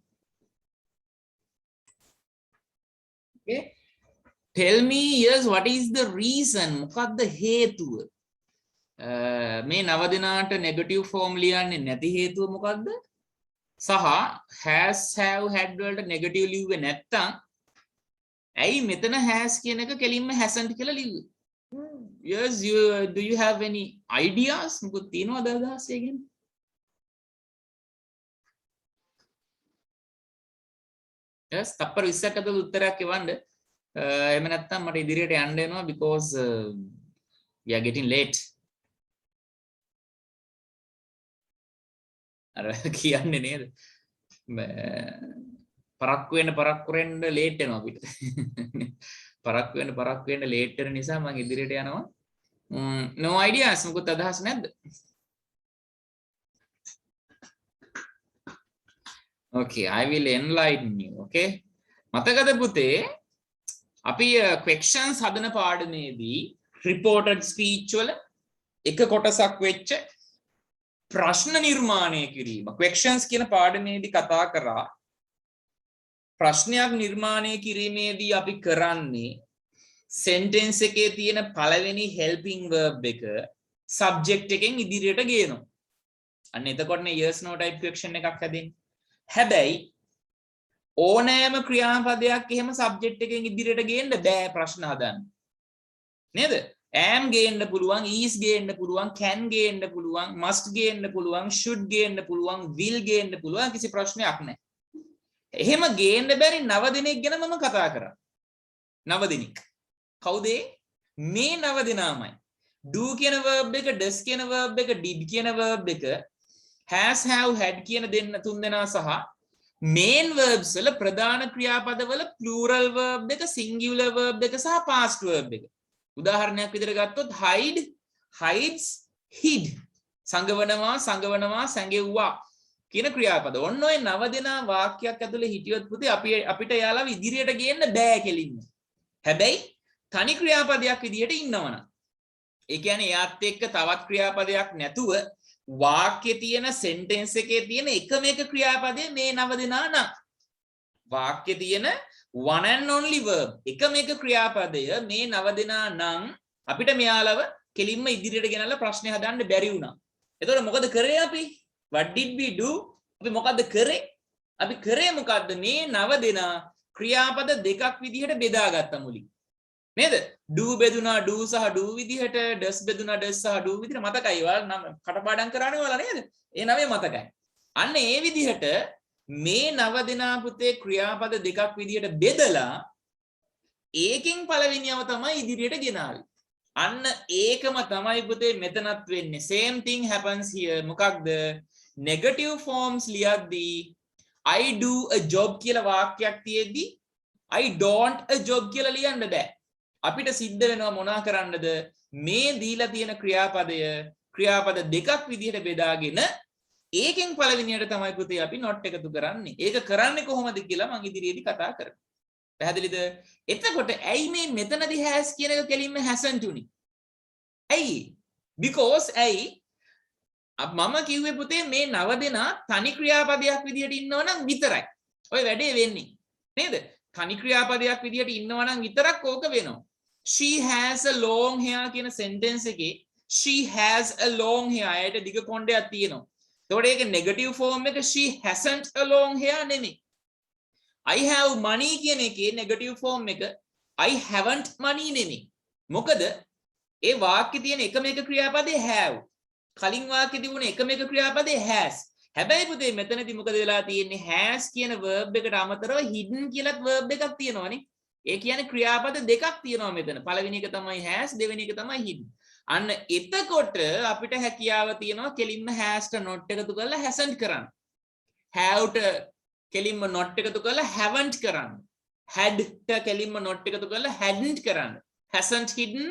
Speaker 1: Okay. Tell me, yes, what is the reason? මොකද්ද හේතුව? මේ නව දිනාට නෙගටිව් ෆෝම් ලියන්නේ නැති හේතුව මොකද්ද? සහ has have had වලට නෙගටිව් ලිව්වේ නැත්තම් ඇයි මෙතන has කියන එක කෙලින්ම hasn't කියලා ලිව්වේ? Yes, do you have any ideas? මොකද තියෙනවද අදහස් ඒ ගැන? yes, තප්පර 20ක් ඇතුළත උත්තරයක් එවන්න. එහෙම නැත්නම් මට ඉදිරියට යන්න වෙනවා, because we are getting late. අර කියන්නේ නේද? පරක්කු වෙන්න ලේට් වෙනවා අපිට. පරක්කු වෙන්න ලේට් වෙන නිසා මම ඉදිරියට යනවා. no ideas, මොකද අදහස් නැද්ද? okay, I will enlighten you. okay, මතකද පුතේ අපි questions හදන පාඩමේදී reported speech වල එක කොටසක් වෙච්ච ප්‍රශ්න නිර්මාණය කිරීම questions කියන පාඩමේදී කතා කරා. ප්‍රශ්නයක් නිර්මාණය කිරීමේදී අපි කරන්නේ sentence එකේ තියෙන පළවෙනි helping verb එක subject එකෙන් ඉදිරියට ගේනවා. අන්න එතකොටනේ yes no type question එකක් හැදෙන්නේ. හැබැයි ඕනෑම ක්‍රියාපදයක් එහෙම subject එකෙන් ඉදිරියට ගේන්න බෑ ප්‍රශ්න හදන්න. නේද? am ගේන්න පුළුවන්, is ගේන්න පුළුවන්, can ගේන්න පුළුවන්, must ගේන්න පුළුවන්, should ගේන්න පුළුවන්, will ගේන්න පුළුවන්, කිසි ප්‍රශ්නයක් නැහැ. එහෙම ගේන්න බැරි නව දිනෙක ගැන මම කතා කරා. නව දිනෙක. කවුද මේ නව දිනාමයි? do කියන verb එක, does කියන verb එක, did කියන verb එක, has have had කියන දෙන්න තුන් දෙනා සහ main verbs වල ප්‍රධාන ක්‍රියාපද වල plural verb එක, singular verb එක සහ past verb එක. උදාහරණයක් විදිහට ගත්තොත් hide, hides, hid. සංගවනවා, සංගෙව්වා කියන ක්‍රියාපද. ඔන්න ඔය නව දෙනා වාක්‍යයක් ඇතුලේ හිටියොත් පුතේ අපිට යාළුව ඉදිරියට ගේන්න බෑ කෙලින්ම. හැබැයි තනි ක්‍රියාපදයක් විදියට ඉන්නවනම්, ඒ කියන්නේ එයාත් එක්ක තවත් ක්‍රියාපදයක් නැතුව වාක්‍යයේ තියෙන sentence එකේ තියෙන එකම එක ක්‍රියාපදය මේ නව දෙනා නම්, වාක්‍යයේ තියෙන one and only verb එකම එක ක්‍රියාපදය මේ නව දෙනා නම් අපිට මෙයාලව කෙලින්ම ඉදිරියට ගෙනල්ලා ප්‍රශ්නේ හදන්න බැරි වුණා. එතකොට මොකද කරේ අපි? What did we do? අපි මොකද්ද කරේ? අපි කරේ මොකද්ද? මේ 9 දෙනා ක්‍රියාපද දෙකක් විදිහට බෙදාගත්තා මුලින්. නේද? do බෙදුනා do සහ do විදිහට, does බෙදුනා does සහ do විදිහට. මතකයි ඔයාලා නම් කටපාඩම් කරානේ ඔයාලා නේද? ඒ 9 මතකයි. අන්න ඒ විදිහට මේ 9 දෙනා පුතේ ක්‍රියාපද දෙකක් විදිහට බෙදලා ඒකෙන් පළවෙනියව තමයි ඉදිරියට ගෙනාවේ. අන්න ඒකම තමයි පුතේ මෙතනත් වෙන්නේ. same thing happens here. මොකක්ද? negative forms ලියද්දී I do a job කියලා වාක්‍යයක් තියෙද්දී I don't a job කියලා ලියන්න බෑ. අපිට සිද්ධ වෙනවා මොනා කරන්නද? මේ දීලා තියෙන ක්‍රියාපද දෙකක් විදිහට බෙදාගෙන ඒකෙන් පළවෙනියට තමයි පුතේ අපි not එකතු කරන්නේ. ඒක කරන්නේ කොහොමද කියලා මම ඉදිරියේදී කතා කරනවා. පැහැදිලිද? එතකොට ඇයි මේ මෙතනදී has කියන එක කෙලින්ම hasn't උනේ? ඇයි? because ඇයි? මම කිව්වේ පුතේ මේ 9 දෙනා තනි ක්‍රියාපදයක් විදිහට ඉන්නව නම් විතරයි ඔය වැඩේ වෙන්නේ. නේද? තනි ක්‍රියාපදයක් විදිහට ඉන්නව නම් විතරක් ඕක වෙනවා. she has a long hair කියන sentence එකේ she has a long hair අයට දිග කොණ්ඩයක් තියෙනවා. එතකොට ඒක negative form එක she hasn't a long hair නෙමෙයි. I have money කියන එකේ negative form එක I haven't money නෙමෙයි. මොකද ඒ වාක්‍යයේ තියෙන එකම එක ක්‍රියාපදේ have. කලින් වාක්‍යයේ තිබුණ එකම එක ක්‍රියාපදේ has. හැබැයි පුතේ මෙතනදී මොකද වෙලා තියෙන්නේ? has කියන verb එකට අමතරව hidden කියලාත් verb එකක් තියෙනවානේ. ඒ කියන්නේ ක්‍රියාපද දෙකක් තියෙනවා මෙතන. පළවෙනි එක තමයි has, දෙවෙනි එක තමයි hidden. අන්න එතකොට අපිට හැකියාව තියෙනවා කෙලින්ම has ට not එකතු කරලා hasn't කරන්න. have ට කෙලින්ම not එකතු කරලා haven't කරන්න. had ට කෙලින්ම not එකතු කරලා hadn't කරන්න. hasn't hidden,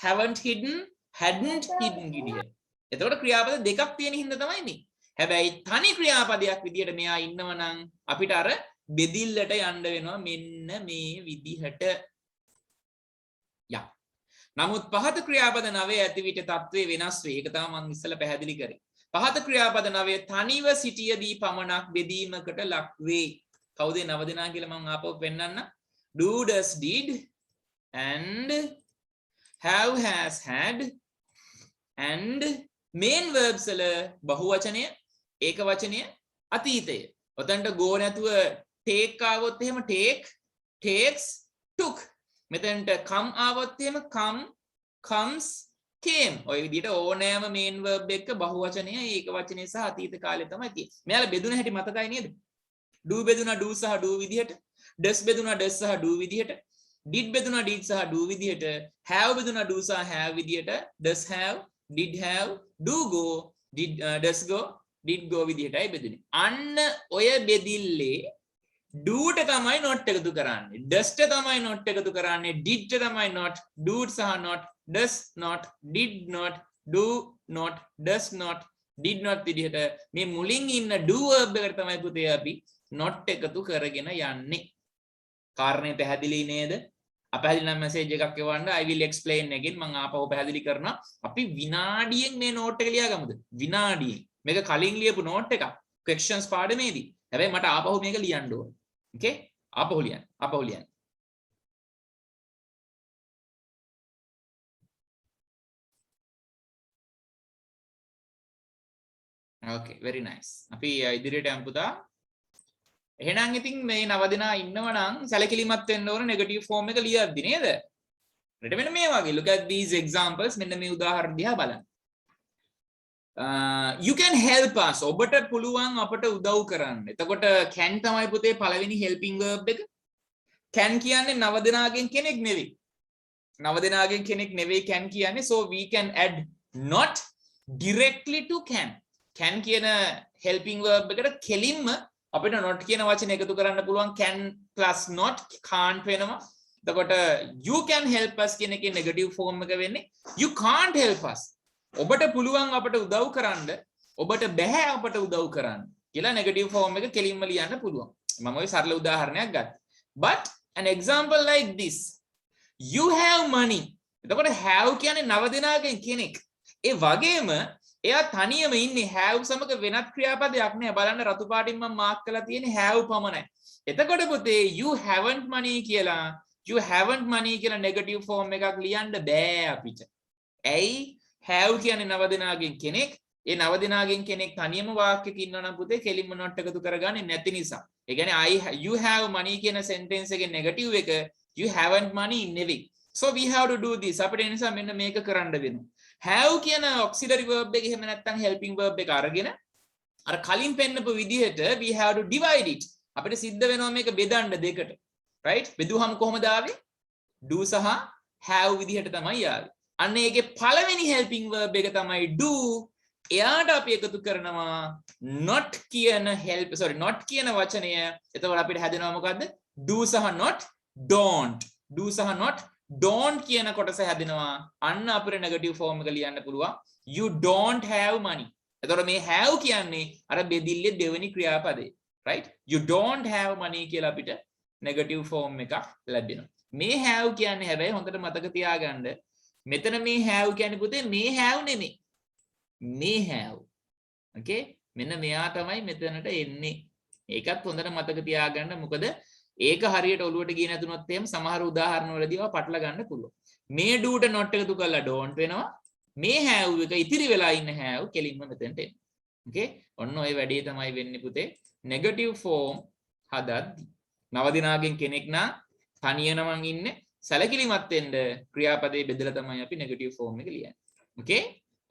Speaker 1: haven't hidden, hadn't hidden විදිහට. එතකොට ක්‍රියාපද දෙකක් තියෙන හින්දා තමයි මේ. හැබැයි තනි ක්‍රියාපදයක් විදිහට මෙයා ඉන්නව නම් අපිට අර බෙදිල්ලට යන්න වෙනවා මෙන්න මේ විදිහට. යා. නමුත් පහත ක්‍රියාපද 9 ඇති විට තත්ත්වය වෙනස් වේ. ඒක තමයි මම ඉස්සෙල්ලා පැහැදිලි කරේ. පහත ක්‍රියාපද 9 තනිව සිටියදී පමණක් බෙදීමකට ලක් වේ. කවුද 9 දෙනා කියලා මම ආපහු පෙන්නන්න. do, does, did and have, has, had and main verbs වල බහුවචනය, ඒකවචනය, අතීතය. ඔතනට go නැතුව take ආවොත් එහෙම take, takes, took. මෙතනට come ආවොත් එහෙම come, comes, came. ඔය විදිහට ඕනෑම main verb එක බහුවචනය, ඒකවචනය සහ අතීත කාලය තමයි තියෙන්නේ. මෙයාලා බෙදුන හැටි මතකයි නේද? do බෙදුනා do සහ do විදිහට, does බෙදුනා does සහ do විදිහට, did බෙදුනා did සහ do විදිහට, have බෙදුනා do සහ have විදිහට, does have, did have, do go, did does go, did go විදිහටයි බෙදුනේ. අන්න ඔය බෙදිල්ලේ do ට තමයි not එකතු කරන්නේ, does ට තමයි not එකතු කරන්නේ, did ට තමයි not, do සහ not, does not, did not, do not, does not, did not විදිහට මේ මුලින් ඉන්න do verb එකට තමයි පුතේ අපි not එකතු කරගෙන යන්නේ. කාරණේ පැහැදිලි නේද? අපහැදිලි නම් මැසේජ් එකක් එවන්න. I will explain again. මම ආපහු පැහැදිලි කරනවා. අපි විනාඩියෙන් මේ note එක ලියාගමුද? විනාඩියෙන්. මේක කලින් ලියපු note එකක්. questions පාඩමේදී. හැබැයි මට ආපහු මේක ලියන්න ඕන. okay? ආපහු ලියන්න. ආපහු ලියන්න. okay, very nice. අපි ඉදිරියට යමු පුතා. එහෙනම් ඉතින් මේ 9 දෙනා ඉන්නව නම් සැලකිලිමත් වෙන්න ඕන නෙගටිව් ෆෝම් එක ලියද්දි නේද? ඊට මෙන්න මේ වගේ look at these examples. මෙන්න මේ උදාහරණ දිහා බලන්න. You can help us. ඔබට පුළුවන් අපට උදව් කරන්න. එතකොට can තමයි පුතේ පළවෙනි helping verb එක. can කියන්නේ 9 දෙනාගෙන් කෙනෙක් නෙවෙයි. 9 දෙනාගෙන් කෙනෙක් නෙවෙයි can කියන්නේ. So we can add not directly to can. can කියන helping verb එකට කෙලින්ම අපිට not කියන වචනේ එකතු කරන්න පුළුවන්. can plus not can't වෙනවා. එතකොට you can help us කියන එකේ negative form එක වෙන්නේ you can't help us. ඔබට පුළුවන් අපට උදව් කරන්න, ඔබට බෑ අපට උදව් කරන්න කියලා negative form එක කෙලින්ම ලියන්න පුළුවන්. මම ඔය සරල උදාහරණයක් ගත්තා. But an example like this, you have money. එතකොට have කියන්නේ 9 දෙනාගෙන් කෙනෙක්. ඒ වගේම එයා තනියම ඉන්නේ. have සමග වෙනත් ක්‍රියාපදයක් නෑ. බලන්න රතු පාටින් මම මාක් කරලා තියෙන්නේ have පමණයි. එතකොට පුතේ you haven't money කියලා negative form එකක් ලියන්න බෑ අපිට. ඇයි? have කියන්නේ 9 දෙනාගෙන් කෙනෙක්. ඒ 9 දෙනාගෙන් කෙනෙක් තනියම වාක්‍යයක ඉන්නවා නම් පුතේ කෙලින්ම not එකතු කරගන්නේ නැති නිසා. ඒ කියන්නේ you have money කියන sentence එකේ negative එක you haven't money නෙවෙයි. So we have to do this. අපිට ඒ නිසා මෙන්න මේක කරන්න වෙනවා. have කියන auxiliary verb එක එහෙම නැත්නම් helping verb එක අරගෙන අර කලින් පෙන්නපු විදිහට we have to divide it. අපිට සිද්ධ වෙනවා මේක බෙදන්න දෙකට. right? බෙදුවහම කොහොමද ආවේ? do සහ have විදිහට තමයි ආවේ. අන්න ඒකේ පළවෙනි helping verb එක තමයි do. එයාට අපි එකතු කරනවා not කියන not කියන වචනය. එතකොට අපිට හැදෙනවා මොකද්ද? do සහ not don't. do සහ not don't කියන කොටස හැදෙනවා. අන්න අපිට negative form එක ලියන්න පුළුවන්. you don't have money. එතකොට මේ have කියන්නේ අර බෙදිල්ලේ දෙවෙනි ක්‍රියාපදේ. right? you don't have money කියලා අපිට negative form එකක් ලැබෙනවා. මේ have කියන්නේ හැබැයි හොඳට මතක තියාගන්න. මෙතන මේ have කියන්නේ පුතේ මේ have නෙමෙයි. may have. okay? මෙන්න මෙයා තමයි මෙතනට එන්නේ. ඒකත් හොඳට මතක තියාගන්න. මොකද ඒක හරියට ඔලුවට ගියේ නැතුනොත් එහෙම සමහර උදාහරණ වලදී ඒවා පටල ගන්න පුළුවන්. මේ doට not එකතු කරලා don't වෙනවා. මේ have එක ඉතිරි වෙලා ඉන්න have කෙලින්ම මෙතනට එනවා. okay? ඔන්න ඔය වැඩේ තමයි වෙන්නේ පුතේ. negative form හදද්දි. 9 දිනාගෙන් කෙනෙක් නා තනියනමන් ඉන්නේ. සැලකිලිමත් වෙන්න ක්‍රියාපදේ බෙදලා තමයි අපි negative form එක ලියන්නේ. okay?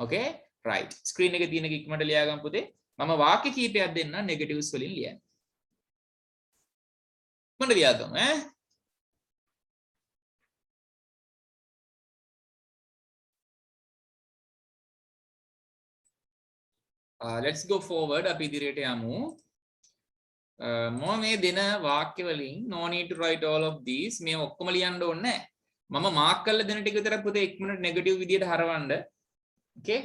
Speaker 1: okay? right. screen එකේ තියෙන එක ඉක්මනට ලියාගන්න පුතේ. මම වාක්‍ය කීපයක් දෙන්නම් negatives වලින් ලියන්න. ඉක්මනට ලියාගමු ඈ. let's go forward. අපි ඉදිරියට යමු. මම මේ දෙන වාක්‍ය වලින් no need to write all of these. මේ ඔක්කොම ලියන්න ඕනේ නැහැ. මම මාක් කරලා දෙන ටික විතරක් පුතේ ඉක්මනට negative විදියට හරවන්න. okay?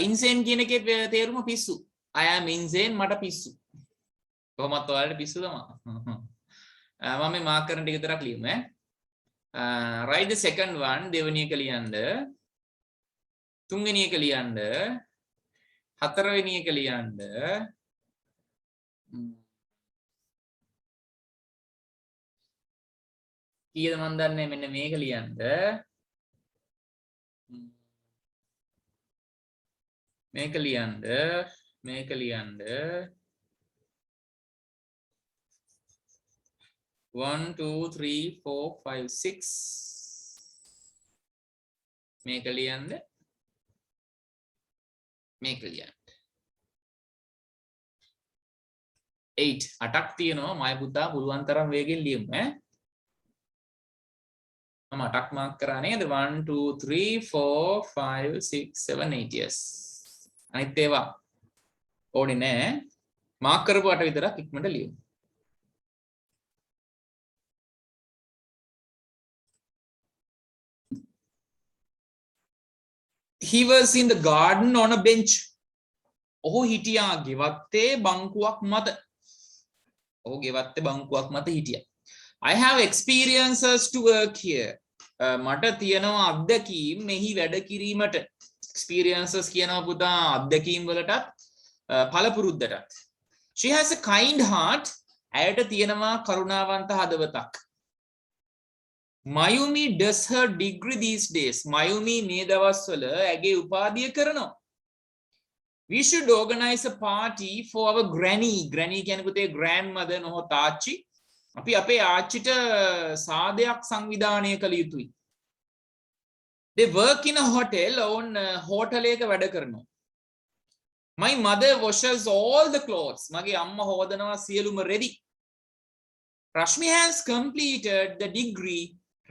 Speaker 1: insane කියන එකේ තේරුම පිස්සු. I am insane මට පිස්සු. කොහොමත් ඔයාලට පිස්සු තමයි. මම මේ මාක් කරන ටික විතරක් ලියමු ඈ. write the second one. දෙවෙනි එක ලියන්න. තුන්වෙනි එක ලියන්න. හතරවෙනි එක ලියන්න. කීයද මන් දන්නේ මෙන්න මේක ලියන්න. මේක ලියන්න. මේක ලියන්න. 1 2 3 4 5 6 මේක ලියන්න. මේක ලියන්න. 8 අටක් තියෙනවා. මය පුතා පුළුවන් තරම් වේගෙන් ලියමු ඈ. මම අටක් මාක් කරා නේද? 1 2 3 4 5 6 7 8 yes. අනිත් ඒවා ඕනේ නෑ. මාක් කරපු අට විතරක් ඉක්මනට ලියමු. He was in the garden on a bench. ඔහු හිටියා ගෙවත්තේ බංකුවක් මත. ඔහු ගෙවත්තේ බංකුවක් මත හිටියා. I have experiences to work here. මට තියෙනවා අත්දැකීම් මෙහි වැඩ කිරීමට. experiences කියනවා පුතා අත්දැකීම් වලටත් පළපුරුද්දටත්. She has a kind heart. ඇයට තියෙනවා කරුණාවන්ත හදවතක්. Mayumi does her degree these days. Mayumi මේ දවස්වල ඇගේ උපාධිය කරනවා. We should organize a party for our granny. Granny කියන්නේ පුතේ grandmother නොහො තාච්චි. අපි අපේ ආච්චිට සාදයක් සංවිධානය කළ යුතුයි. They work in a hotel. on හෝටලයක වැඩ කරනවා. My mother washes all the clothes. මගේ අම්මා හොදනවා සියලුම රෙදි. Rashmi has completed the degree.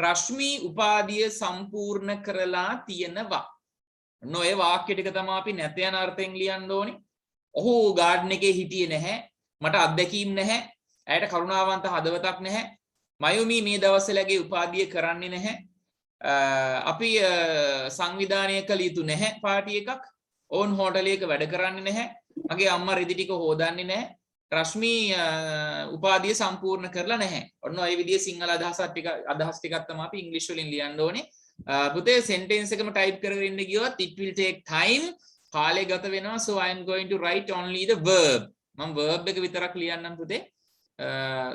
Speaker 1: Rashmi උපාධිය සම්පූර්ණ කරලා තියෙනවා. නොයේ වාක්‍ය ටික තමයි අපි නැත යන අර්ථයෙන් ලියන්න ඕනේ. ඔහු ගාඩන් එකේ හිටියේ නැහැ. මට අත්දැකීම් නැහැ. ඇයට කරුණාවන්ත හදවතක් නැහැ. මයුමි මේ දවස්වලගේ උපාධිය කරන්නේ නැහැ. අපි සංවිධානය කළ යුතු නැහැ පාටි එකක්. ඕන් හෝටලයක වැඩ කරන්නේ නැහැ. මගේ අම්මා රෙදි ටික හොදන්නේ නැහැ. රශ්මි උපාධිය සම්පූර්ණ කරලා නැහැ. ඔන්න ඔය විදිහේ සිංහල අදහස් ටිකක් තමයි අපි ඉංග්‍රීසි වලින් ලියන්න ඕනේ. පුතේ sentence එකම type කරගෙන ඉන්න ගියොත් it will take time. කාලය ගත වෙනවා. So I am going to write only the verb. මම verb එක විතරක් ලියන්නම් පුතේ.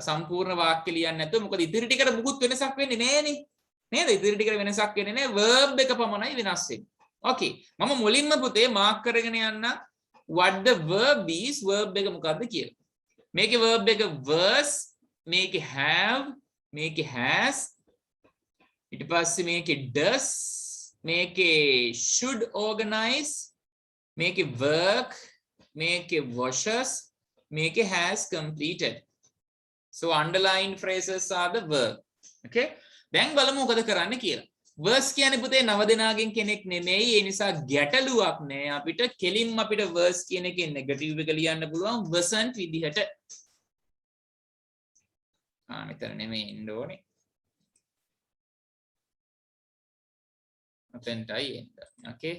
Speaker 1: සම්පූර්ණ වාක්‍ය ලියන්නේ නැතුව මොකද ඉතිරි ටිකට මුකුත් වෙනසක් වෙන්නේ නැහනේ. නේද? ඉතිරි ටිකට වෙනසක් වෙන්නේ නැහැ. verb එක පමණයි වෙනස් වෙන්නේ. okay මම මුලින්ම පුතේ මාක් කරගෙන යන්න what the verb is verb එක මොකක්ද කියලා මේකේ verb එක was මේකේ have මේකේ has ඊට පස්සේ මේකේ does මේකේ should organize මේකේ work මේකේ washes මේකේ has completed so underlined phrases are the verb okay දැන් බලමු මොකද කරන්න කියලා verse කියන්නේ පුතේ නව දෙනාගෙන් කෙනෙක් නෙමෙයි ඒ නිසා ගැටලුවක් නෑ අපිට කෙලින්ම අපිට verse කියන එකේ නෙගටිව් එක ලියන්න පුළුවන් wasn't විදිහට මෙතන නෙමෙයි එන්න ඕනේ අතෙන්ටයි එන්න okay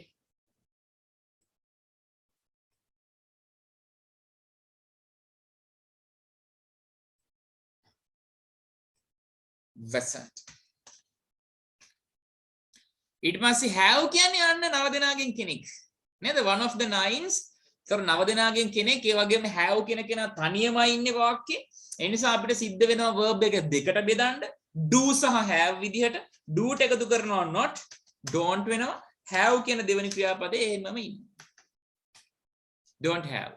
Speaker 1: wasn't ඊට පස්සේ have කියන්නේ යන්න නව දෙනාගෙන් කෙනෙක් නේද one of the nines තර නව දෙනාගෙන් කෙනෙක් ඒ වගේම have කියන කෙනා තනියමයි ඉන්නේ වාක්‍යේ ඒ නිසා අපිට සිද්ධ වෙනවා verb එක දෙකට බෙදන්න do සහ have විදිහට do ට එකතු කරනවා not don't වෙනවා have කියන දෙවෙනි ක්‍රියාපදේ එහෙමම ඉන්නේ don't have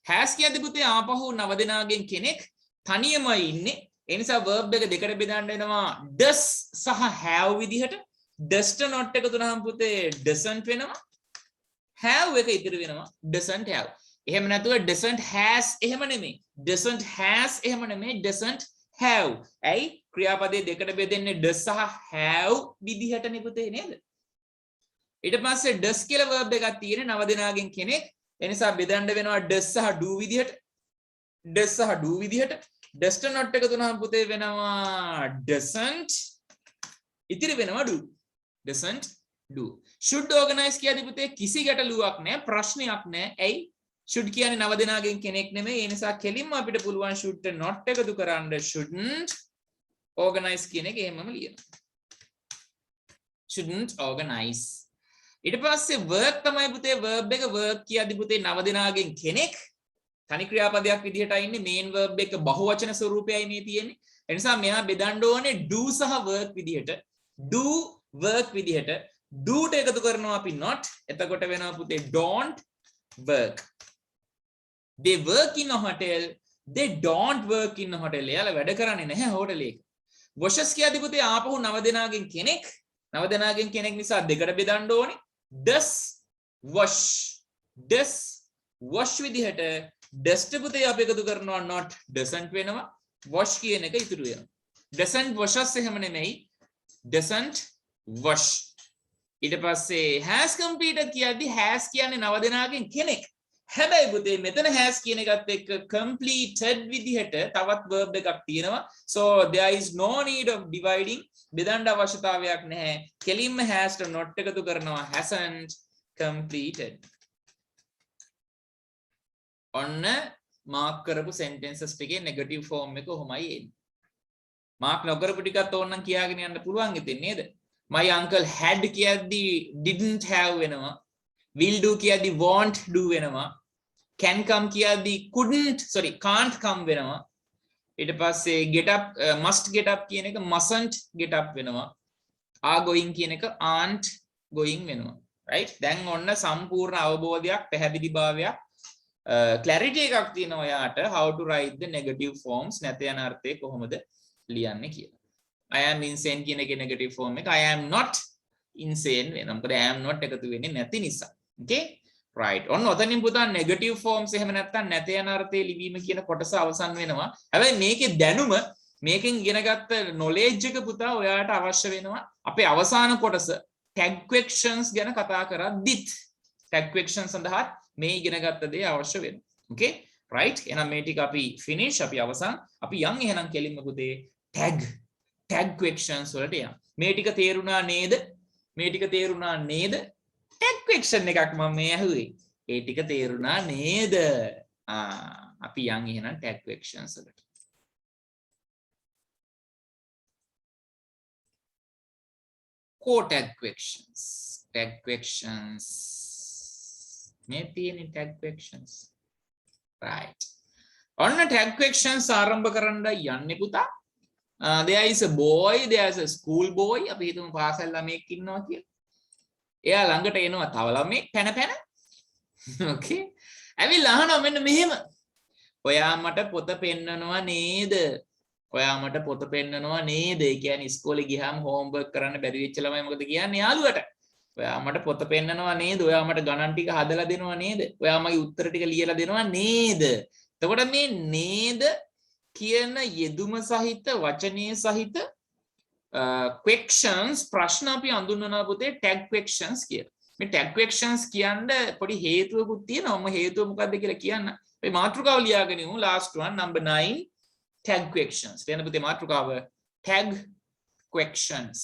Speaker 1: has කියද්දි පුතේ ආපහු නව දෙනාගෙන් කෙනෙක් තනියමයි ඉන්නේ ඒ නිසා verb එක දෙකට බෙදන්න වෙනවා does සහ have විදිහට does ට not එකතු වුණාම පුතේ doesn't වෙනවා have එක ඉතිරි වෙනවා doesn't have එහෙම නැතුව doesn't has එහෙම නෙමෙයි doesn't has එහෙම නෙමෙයි doesn't have ඇයි ක්‍රියාපදේ දෙකට බෙදෙන්නේ does සහ have විදිහටනේ පුතේ නේද ඊට පස්සේ does කියලා verb එකක් තියෙන නව දෙනාගෙන් කෙනෙක් ඒ නිසා බෙදන්න වෙනවා does සහ do විදිහට does සහ do විදිහට does ට not එකතු වුණාම පුතේ වෙනවා doesn't ඉතිරි වෙනවා do doesn't do should organize කියද්දි පුතේ කිසි ගැටලුවක් නැහැ ප්‍රශ්නයක් නැහැ ඇයි should කියන්නේ නව දෙනාගෙන් කෙනෙක් නෙමෙයි ඒ නිසා කෙලින්ම අපිට පුළුවන් should ට not එකතු කරන්න shouldn't organize කියන එක එහෙමම ලියනවා shouldn't organize ඊට පස්සේ work තමයි පුතේ verb එක work කියද්දි පුතේ නව දෙනාගෙන් කෙනෙක් තනි ක්‍රියාපදයක් විදිහටයි ඉන්නේ main verb එක බහුවචන ස්වරූපයයි මේ තියෙන්නේ ඒ නිසා මෙහා බෙදන්න ඕනේ do සහ work විදිහට do work විදිහට do ට එකතු කරනවා අපි not එතකොට වෙනවා පුතේ don't work they work in a hotel they don't work in a hotel එයාලා වැඩ කරන්නේ නැහැ හෝටලේ washes කියද්දි පුතේ ආපහු නව දෙනාගෙන් කෙනෙක් නිසා දෙකට බෙදන්න ඕනේ does wash විදිහට does ට පුතේ අපි එකතු කරනවා not doesn't වෙනවා wash කියන එක ඉතුරු වෙනවා doesn't washes එහෙම නෙමෙයි doesn't wash ඊට පස්සේ has completed කියද්දි has කියන්නේ නව දෙනාගෙන් කෙනෙක් හැබැයි පුතේ මෙතන has කියන එකත් එක්ක completed විදිහට තවත් verb එකක් තියෙනවා so there is no need of dividing බෙදන්න අවශ්‍යතාවයක් නැහැ කෙලින්ම has ට not එකතු කරනවා hasn't completed ඔන්න මාක් කරපු sentences ටිකේ negative form එක කොහොමයි එන්නේ මාක් නොකරපු ටිකත් ඕනනම් කියාගෙන යන්න පුළුවන් ඉතින් නේද my uncle had කියද්දි didn't have වෙනවා will do කියද්දි won't do වෙනවා can come කියද්දි can't come වෙනවා ඊට පස්සේ get up must get up කියන එක mustn't get up වෙනවා are going කියන එක aren't going වෙනවා right දැන් ඔන්න සම්පූර්ණ අවබෝධයක් පැහැදිලිභාවයක් clarity එකක් තියෙනවා ඔයාට how to write the negative forms නැත යන අර්ථය කොහොමද ලියන්නේ කියලා I am insane කියන එකේ negative form එක I am not insane වෙනවා මොකද I am not එකතු වෙන්නේ නැති නිසා okay right ඔන්න ඔතනින් පුතා negative forms එහෙම නැත්නම් නැත යන අර්ථයේ ලිවීම කියන කොටස අවසන් වෙනවා හැබැයි මේකේ දැනුම මේකෙන් ඉගෙනගත්ත knowledge එක පුතා ඔයාට අවශ්‍ය වෙනවා අපේ අවසාන කොටස tag questions ගැන කතා කරද්දිත් tag questions සඳහා මේ ඉගෙනගත්ත දේ අවශ්‍ය වෙනවා okay right එහෙනම් මේ ටික අපි finish අපි අවසන් අපි යන් එහෙනම් කෙලින්ම පුතේ tag questions වලට යන්න මේ ටික තේරුණා නේද tag question එකක් මම මේ ඇහුවේ ඒ ටික තේරුණා නේද අපි යන් එහෙනම් tag questions වලට tag questions මේ තියෙන tag questions right ඔන්න tag questions ආරම්භ කරන්න යන්නේ පුතා there is a boy there is a school boy අපි හිතමු පාසල් ළමයෙක් ඉන්නවා කියලා එයා ළඟට එනවා තව ළමෙක් පැන පැන. okay. ඇවිල්ලා අහනවා මෙන්න මෙහෙම. ඔයා මට පොත පෙන්නනවා නේද? ඔයා මට පොත පෙන්නනවා නේද? ඒ කියන්නේ ඉස්කෝලේ ගියාම හෝම්වර්ක් කරන්න බැරි වෙච්ච ළමයි මොකද කියන්නේ යාළුවට? ඔයා මට පොත පෙන්නනවා නේද? ඔයා මට ගණන් ටික හදලා දෙනවා නේද? ඔයා මගේ උත්තර ටික ලියලා දෙනවා නේද? එතකොට මේ නේද කියන යෙදුම සහිත වචනීය සහිත questions ප්‍රශ්න අපි හඳුන්වනවා පුතේ tag questions කියලා. මේ tag questions කියන්නේ පොඩි හේතුවකුත් තියෙනවා. මම හේතුව මොකක්ද කියලා කියන්න. මේ මාතෘකාව ලියාගෙන ඉමු last one number 9 tag questions. ලියන්න පුතේ මාතෘකාව tag questions.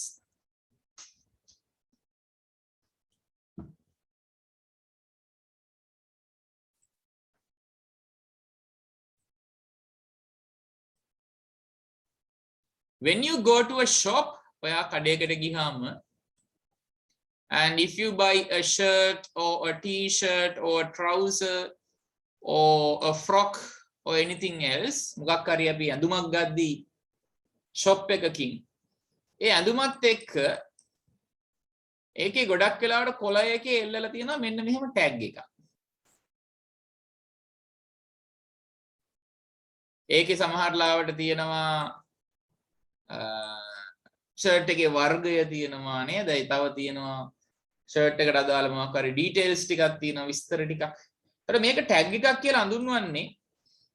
Speaker 1: When you go to a shop, ඔයා කඩේකට ගියාම and if you buy a shirt or a t-shirt or a trouser or a frock or anything else, මොකක් හරි අපි ඇඳුමක් ගද්දී shop එකකින් ඒ ඇඳුමත් එක්ක ඒකේ ගොඩක් වෙලාවට කොළය එකේ එල්ලලා තියෙනවා මෙන්න මෙහෙම tag එකක්. ඒකේ සමහර ලාවට තියෙනවා ෂර්ට් එකේ වර්ගය තියෙනවා නේද? ඒ තව තියෙනවා ෂර්ට් එකට අදාළ මොකක් හරි ඩීටේල්ස් ටිකක් තියෙනවා විස්තර ටිකක්. ඒතර මේක ටැග් එකක් කියලා හඳුන්වන්නේ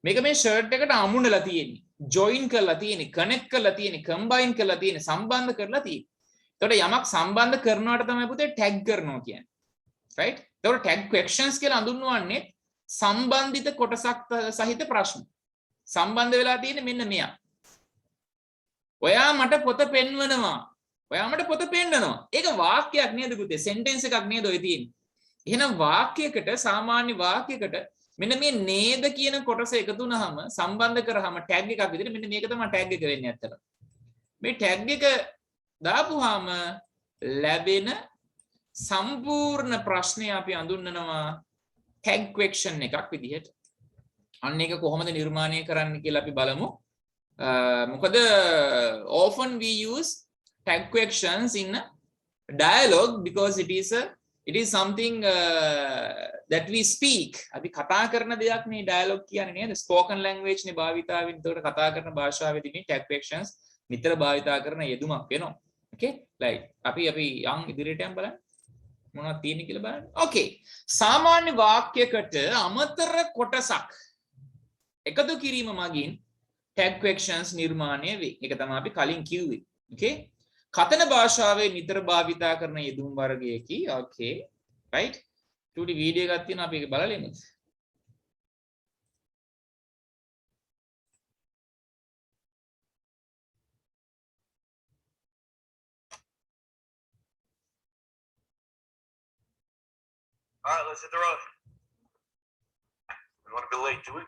Speaker 1: මේක මේ ෂර්ට් එකට අමුණලා තියෙන්නේ, ජොයින් කරලා තියෙන්නේ, කනෙක්ට් කරලා තියෙන්නේ, කම්බයින් කරලා තියෙන්නේ, සම්බන්ධ කරලා තියෙන්නේ. ඒතකොට යමක් සම්බන්ධ කරනවට තමයි පුතේ ටැග් කරනවා කියන්නේ. right? ඒතකොට ටැග් questions කියලා හඳුන්වන්නේ සම්බන්ධිත කොටසක් සහිත ප්‍රශ්න. සම්බන්ධ වෙලා තියෙන්නේ මෙන්න මෙයා. ඔයා මට පොත පෙන්වනවා. ඔයා මට පොත පෙන්නනවා. ඒක වාක්‍යයක් නේද පුතේ? සෙන්ටෙන්ස් එකක් නේද ඔය තියෙන්නේ. එහෙනම් වාක්‍යයකට සාමාන්‍ය වාක්‍යයකට මෙන්න මේ නේද කියන කොටස එකතු වුනහම සම්බන්ධ කරාම ටැග් එකක් විදිහට මෙන්න මේක තමයි ටැග් එක වෙන්නේ ඇත්තට. මේ ටැග් එක දාපුවාම ලැබෙන සම්පූර්ණ ප්‍රශ්නය අපි හඳුන්වනවා ටැග් ක්වෙස්චන් එකක් විදිහට. අන්න ඒක කොහොමද නිර්මාණය කරන්න කියලා අපි බලමු. මොකද often we use tag questions in dialogue because it is something that we speak. අපි කතා කරන දෙයක් නේ dialogue කියන්නේ නේද? spoken language නේ භාවිතාවෙන්. ඒකට කතා කරන භාෂාවේදී මේ tag questions නිතර භාවිතා කරන යෙදුමක් වෙනවා. okay like අපි යම් ඉදිරියට යම් බලන්න මොනවද තියෙන්නේ කියලා බලන්න. okay සාමාන්‍ය වාක්‍යයකට අමතර කොටසක් එකතු කිරීම මගින් tag questions නිර්මාණය වේ. ඒක තමයි අපි කලින් කිව්වේ. okay කතන භාෂාවේ නිතර භාවිතා කරන යෙදුම් වර්ගයකි. okay right චූටි වීඩියෝ එකක් තියෙනවා අපි ඒක බලලා ඉමු.
Speaker 2: All right, let's hit the road. We want to be late, do we?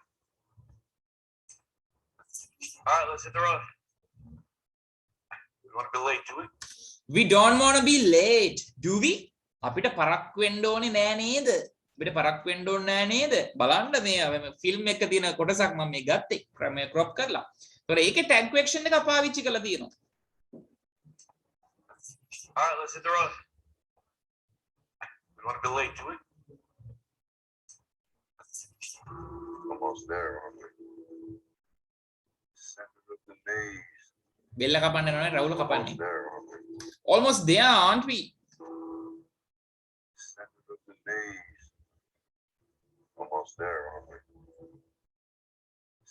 Speaker 2: All right, let's hit the road. We want to be late, do we?
Speaker 1: We don't want to be late, do we? අපිට පරක්කු වෙන්න ඕනේ නෑ නේද? අපිට පරක්කු වෙන්න ඕනේ නෑ නේද? බලන්න මේ ෆිල්ම් එක තියෙන කොටසක් මම මේ ගත්තේ ක්‍රොප් කරලා. ඒතකොට ඒකේ ටැග් ක්වෙස්චන් එක පාවිච්චි කරලා තියෙනවා.
Speaker 2: All right, let's hit the road. We want to be late, do we? Almost there, aren't we? Center of the maze.
Speaker 1: බෙල්ල කපන්න නෑ රවුල කපන්නේ.
Speaker 2: Almost there, aren't we?
Speaker 1: Almost there, aren't we?
Speaker 2: Center of the maze. Almost there, aren't we?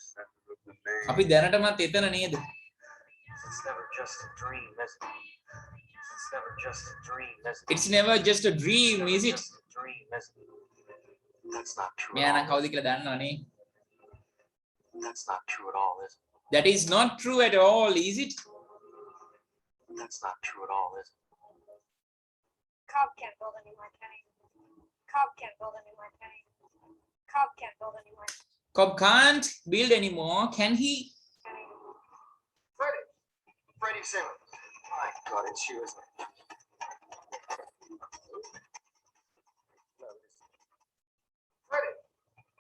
Speaker 2: Center of the maze.
Speaker 1: අපි දැනටමත් එතන නේද?
Speaker 2: It's never just a dream, is it? It's never just a dream, is it?
Speaker 1: It's never just a dream, is it?
Speaker 2: Just a dream, is it? That's not true.
Speaker 1: මෙයා
Speaker 2: At
Speaker 1: නම්
Speaker 2: all.
Speaker 1: කවුද කියලා දන්නවනේ.
Speaker 2: That's not true at all, is it?
Speaker 1: That is not true at all, is it?
Speaker 2: That's not true at all, is it?
Speaker 3: Cobb can't build anymore, can he? Cobb can't build anymore, can he? Cobb can't build anymore,
Speaker 1: Cobb can't build anymore, can he?
Speaker 3: can he?
Speaker 2: Freddie Simmons. My God, it's you, isn't it?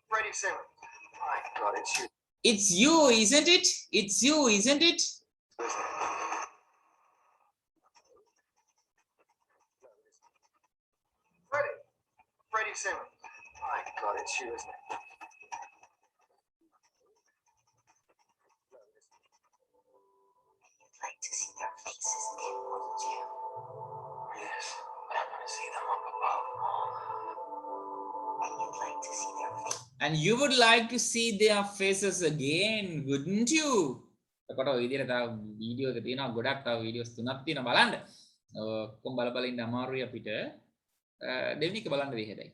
Speaker 2: Freddie Simmons. My God, it's you,
Speaker 1: It's you, isn't it? It's you, isn't it?
Speaker 2: isn't it? ready soon. My God, it's you, isn't it?
Speaker 4: You'd like to see their faces again, wouldn't you?
Speaker 2: Yes, but I want to see them up above.
Speaker 4: And you'd like to see their faces.
Speaker 1: And you would like to see their faces again, wouldn't you? එතකොට ඔය විදිහට තව video එක තියෙනවා ගොඩක් තව videos තුනක් තියෙනවා බලන්න. ඔක්කොම බල බල ඉන්න අමාරුයි අපිට. දෙවෙනි එක බලන්න වෙයි හැබැයි.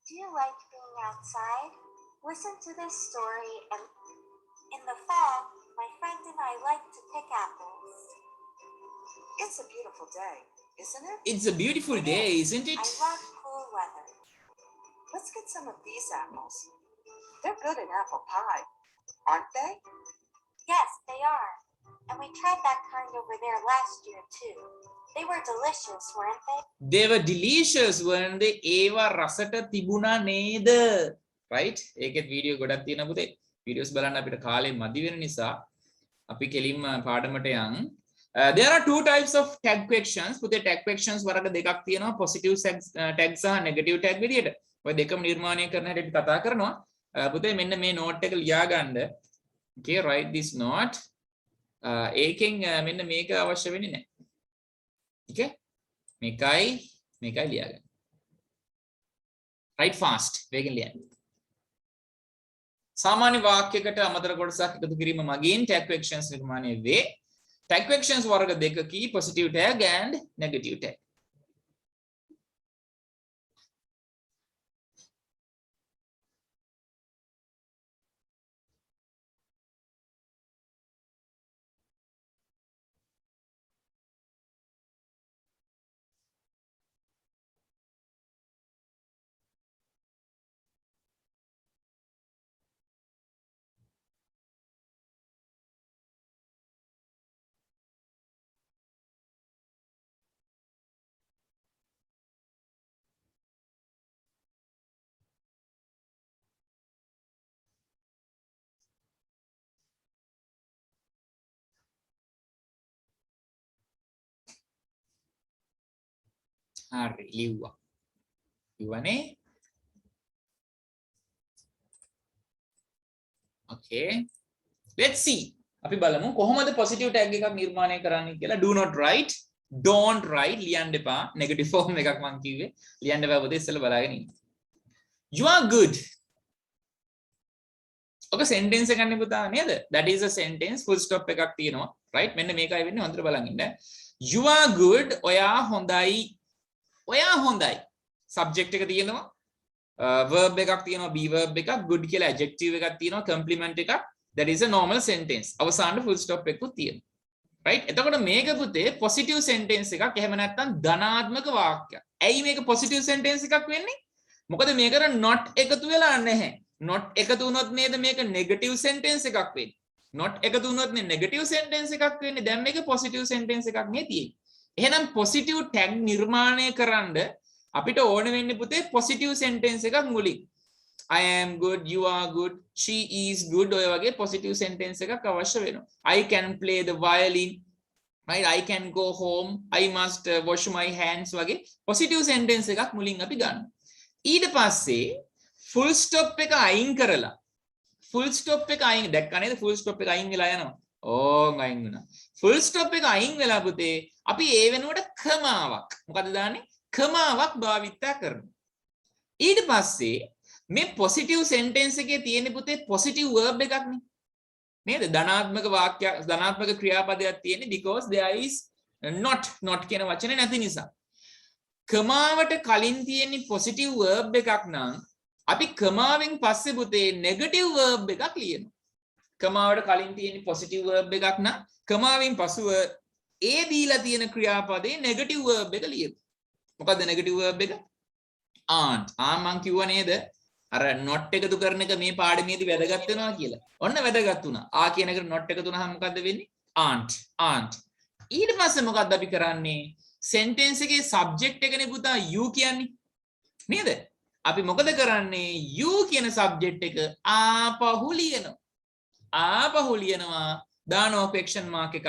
Speaker 4: Do you like being outside? Listen to this story, and in the fall, my friend and I like to pick apples.
Speaker 5: It's a beautiful day, isn't it?
Speaker 1: It's a beautiful day, isn't it?
Speaker 4: I love cool weather.
Speaker 5: Let's get some of these apples. They're good in apple pie, aren't they?
Speaker 4: Yes, they are. And we tried that kind over there last year, too. They were delicious, weren't they?
Speaker 1: They were delicious, weren't they? ඒවා රසට තිබුණා නේද? Right? ඒකෙත් video ගොඩක් තියෙනවා පුතේ. Videos බලන්න අපිට කාලේ මදි වෙන නිසා අපි කෙලින්ම පාඩමට යන්. There are two types of tag questions. පුතේ tag questions වර්ග දෙකක් තියෙනවා. positive tag සහ negative tag විදියට. ඔය දෙකම නිර්මාණය කරන හැටි අපි කතා කරනවා. පුතේ මෙන්න මේ note එක ලියා ගන්න. Okay, write this note. ඒකෙන් මෙන්න මේක අවශ්‍ය වෙන්නේ නැහැ. Okay? මේකයි ලියා ගන්න. Write fast. වේගෙන් ලියන්න. සාමාන්‍ය වාක්‍යයකට අමතර කොටසක් එකතු කිරීම මගින් tag questions නිර්මාණය වේ. Tag questions වර්ග දෙකකී positive tag and negative tag. හරි ලිව්වනේ. Okay, let's see. අපි බලමු කොහොමද positive tag එකක් නිර්මාණය කරන්නේ කියලා. Do not write, don't write ලියන්න එපා. negative form එකක් මම කිව්වේ. ලියන්න එපා පුතේ ඉස්සෙල්ලා බලාගෙන ඉන්න. You are good. ඔක sentence එකක් නේ පුතා නේද? That is a sentence, full stop එකක් තියෙනවා. right? මෙන්න මේකයි වෙන්නේ හොඳට බලන් ඉන්න. You are good. ඔයා හොඳයි. ඔයා හොඳයි. subject එක තියෙනවා. verb එකක් තියෙනවා, be verb එකක්, good කියලා adjective එකක් තියෙනවා, complement එකක්. That is a normal sentence. අවසානයේ full stop එකකුත් තියෙනවා. right? එතකොට මේක පුතේ positive sentence එකක්. එහෙම නැත්නම් ධනාත්මක වාක්‍යයක්. ඇයි මේක positive sentence එකක් වෙන්නේ? මොකද මේකට not එකතු වෙලා නැහැ. not එකතු වුණොත් නේද මේක negative sentence එකක් වෙන්නේ. not එකතු වුණොත් නේ negative sentence එකක් වෙන්නේ. දැන් මේක positive sentence එකක් නේ තියෙන්නේ. එහෙනම් positive tag නිර්මාණය කරන්න අපිට ඕන වෙන්නේ පුතේ positive sentence එකක් මුලින්. I am good, you are good, she is good ඔය වගේ positive sentence එකක් අවශ්‍ය වෙනවා. I can play the violin, right? I can go home, I must wash my hands වගේ positive sentence එකක් මුලින් අපි ගන්න. ඊට පස්සේ full stop එක අයින් කරලා full stop එක අයින් දැක්කා නේද? full stop එක අයින් වෙලා යනවා. ඕන් අයින් වුණා. full stop එක අයින් වෙලා පුතේ අපි ඒ වෙනුවට කමාවක් මොකද දාන්නේ? කමාවක් භාවිතා කරනවා. ඊට පස්සේ මේ positive sentence එකේ තියෙන පුතේ positive verb එකක් නේ. නේද? ධනාත්මක වාක්‍ය ධනාත්මක ක්‍රියාපදයක් තියෙන්නේ because there is not කියන වචනේ නැති නිසා. කමාවට කලින් තියෙන positive verb එකක් නම් අපි කමාවෙන් පස්සේ පුතේ negative verb එකක් ලියනවා. කමාවට කලින් තියෙන positive verb එකක් නම් කමාවෙන් පසුව ඒ දීලා තියෙන ක්‍රියාපදේ negative verb එක ලියමු. මොකද්ද negative verb එක? aren't. මං කිව්වා නේද? අර not එකතු කරන එක මේ පාඩමේදී වැදගත් වෙනවා කියලා. ඔන්න වැදගත් වුණා. කියන එකට not එකතු වුණාම මොකද්ද වෙන්නේ? aren't. ඊට පස්සේ මොකද්ද අපි කරන්නේ? sentence එකේ subject එකනේ පුතා you කියන්නේ. නේද? අපි මොකද කරන්නේ? you කියන subject එක ආපහු ලියනවා. දානවා question mark එකක්.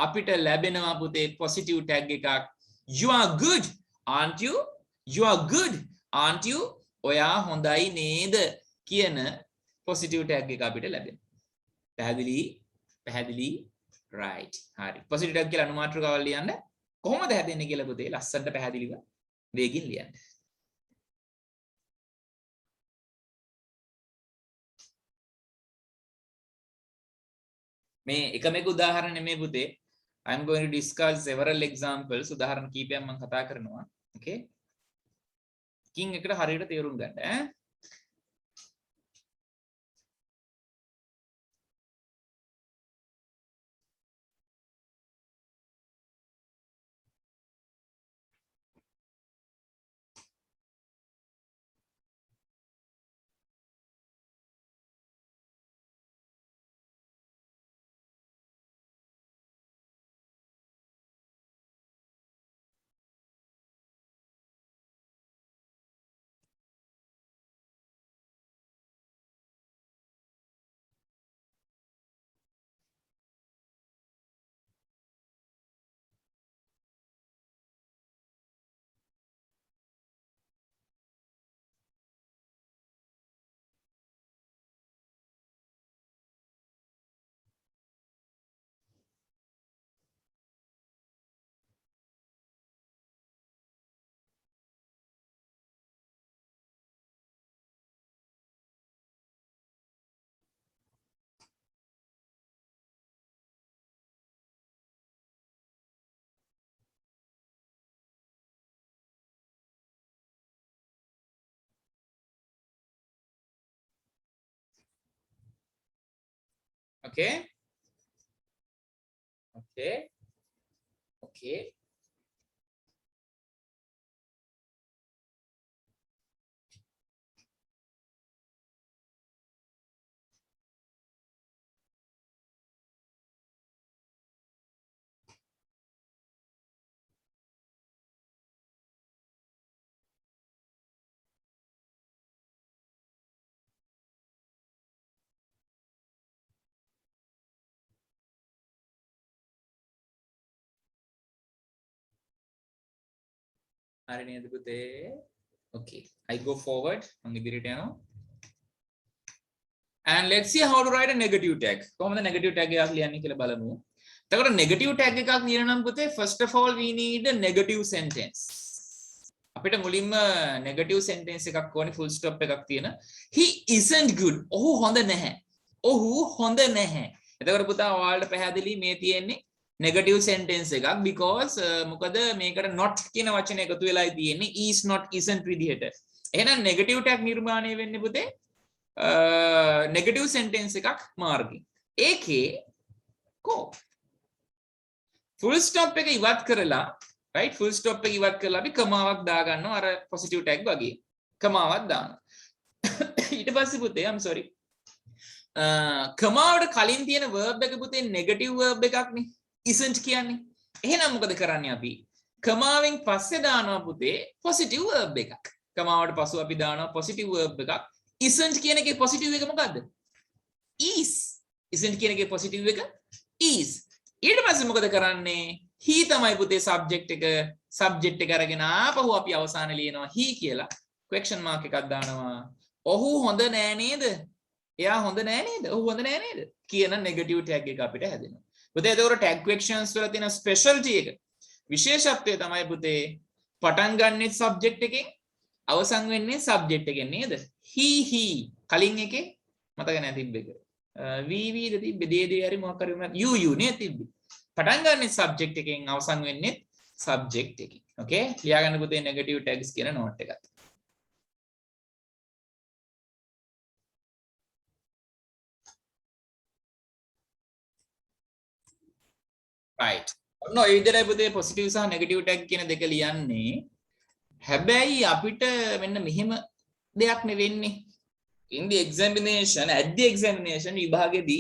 Speaker 1: අපිට ලැබෙනවා පුතේ positive tag එකක්. You are good, aren't you? You are good, aren't you? ඔයා හොඳයි නේද කියන positive tag එක අපිට ලැබෙනවා. පැහැදිලි? right. හරි. positive tag කියලා අනුමාත්‍රකාවල් ලියන්න. කොහොමද හැදෙන්නේ කියලා පුතේ ලස්සනට පැහැදිලිව වේගින් ලියන්න. මේ එකම එක උදාහරණ නෙමෙයි පුතේ. I am going to discuss several examples. උදාහරණ කීපයක් මම කතා කරනවා. okay? කින් එකට හරියට තේරුම් ගන්න ඈ. okay? හරි නේද පුතේ? okay, I go forward. මම ඉදිරියට යනවා. and let's see how to write a negative tag. කොහොමද negative tag එකක් ලියන්නේ කියලා බලමු. එතකොට negative tag එකක් ලියන නම් පුතේ first of all we need a negative sentence. අපිට මුලින්ම negative sentence එකක් ඕනේ full stop එකක් තියෙන. He isn't good. ඔහු හොඳ නැහැ. එතකොට පුතා ඔයාලට පැහැදිලි මේ තියෙන්නේ negative sentence එකක් because මොකද මේකට not කියන වචනේ එකතු වෙලායි තියෙන්නේ is not isn't විදිහට. එහෙනම් negative tag නිර්මාණය වෙන්නේ පුතේ negative sentence එකක් මාර්ගයෙන්. ඒකේ කො full stop එක ඉවත් කරලා right full stop එක ඉවත් කරලා අපි කමාවක් දා ගන්නවා අර positive tag වගේ. කමාවක් දානවා. ඊට පස්සේ පුතේ I'm sorry. කමාවට කලින් තියෙන verb එක පුතේ negative verb එකක් නේ. isn't කියන්නේ. එහෙනම් මොකද කරන්නේ අපි? කමාවෙන් පස්සේ දානවා පුතේ positive verb එකක්. කමාවට පසු අපි දානවා positive verb එකක්. isn't කියන එකේ positive එක මොකද්ද? is. isn't කියන එකේ positive එක is. ඊට පස්සේ මොකද කරන්නේ? he තමයි පුතේ subject එක අරගෙන ආපහු අපි අවසානයේ ලියනවා he කියලා question mark එකක් දානවා. ඔහු හොඳ නෑ නේද? එයා හොඳ නෑ නේද? ඔහු හොඳ නෑ නේද? කියන negative tag එක අපිට හැදෙනවා. පුතේ එතකොට tag questions වල තියෙන specialty එක විශේෂත්වය තමයි පුතේ පටන් ගන්නෙ subject එකෙන් අවසන් වෙන්නේ subject එකෙන් නේද? he කලින් එකේ මතක නැහැ තිබ්බ එක. we ද තිබ්බ දේ හරි මොකක් හරි you නේ තිබ්බ. පටන් ගන්නෙ subject එකෙන් අවසන් වෙන්නේ subject එකෙන්. okay? ලියා ගන්න පුතේ negative tags කියන note එකත්. right. ඔන්න ඔය විදිහටයි පුතේ positive සහ negative tag කියන දෙක ලියන්නේ. හැබැයි අපිට මෙන්න මෙහෙම දෙයක් නෙවෙන්නේ. in the examination at the examination විභාගෙදී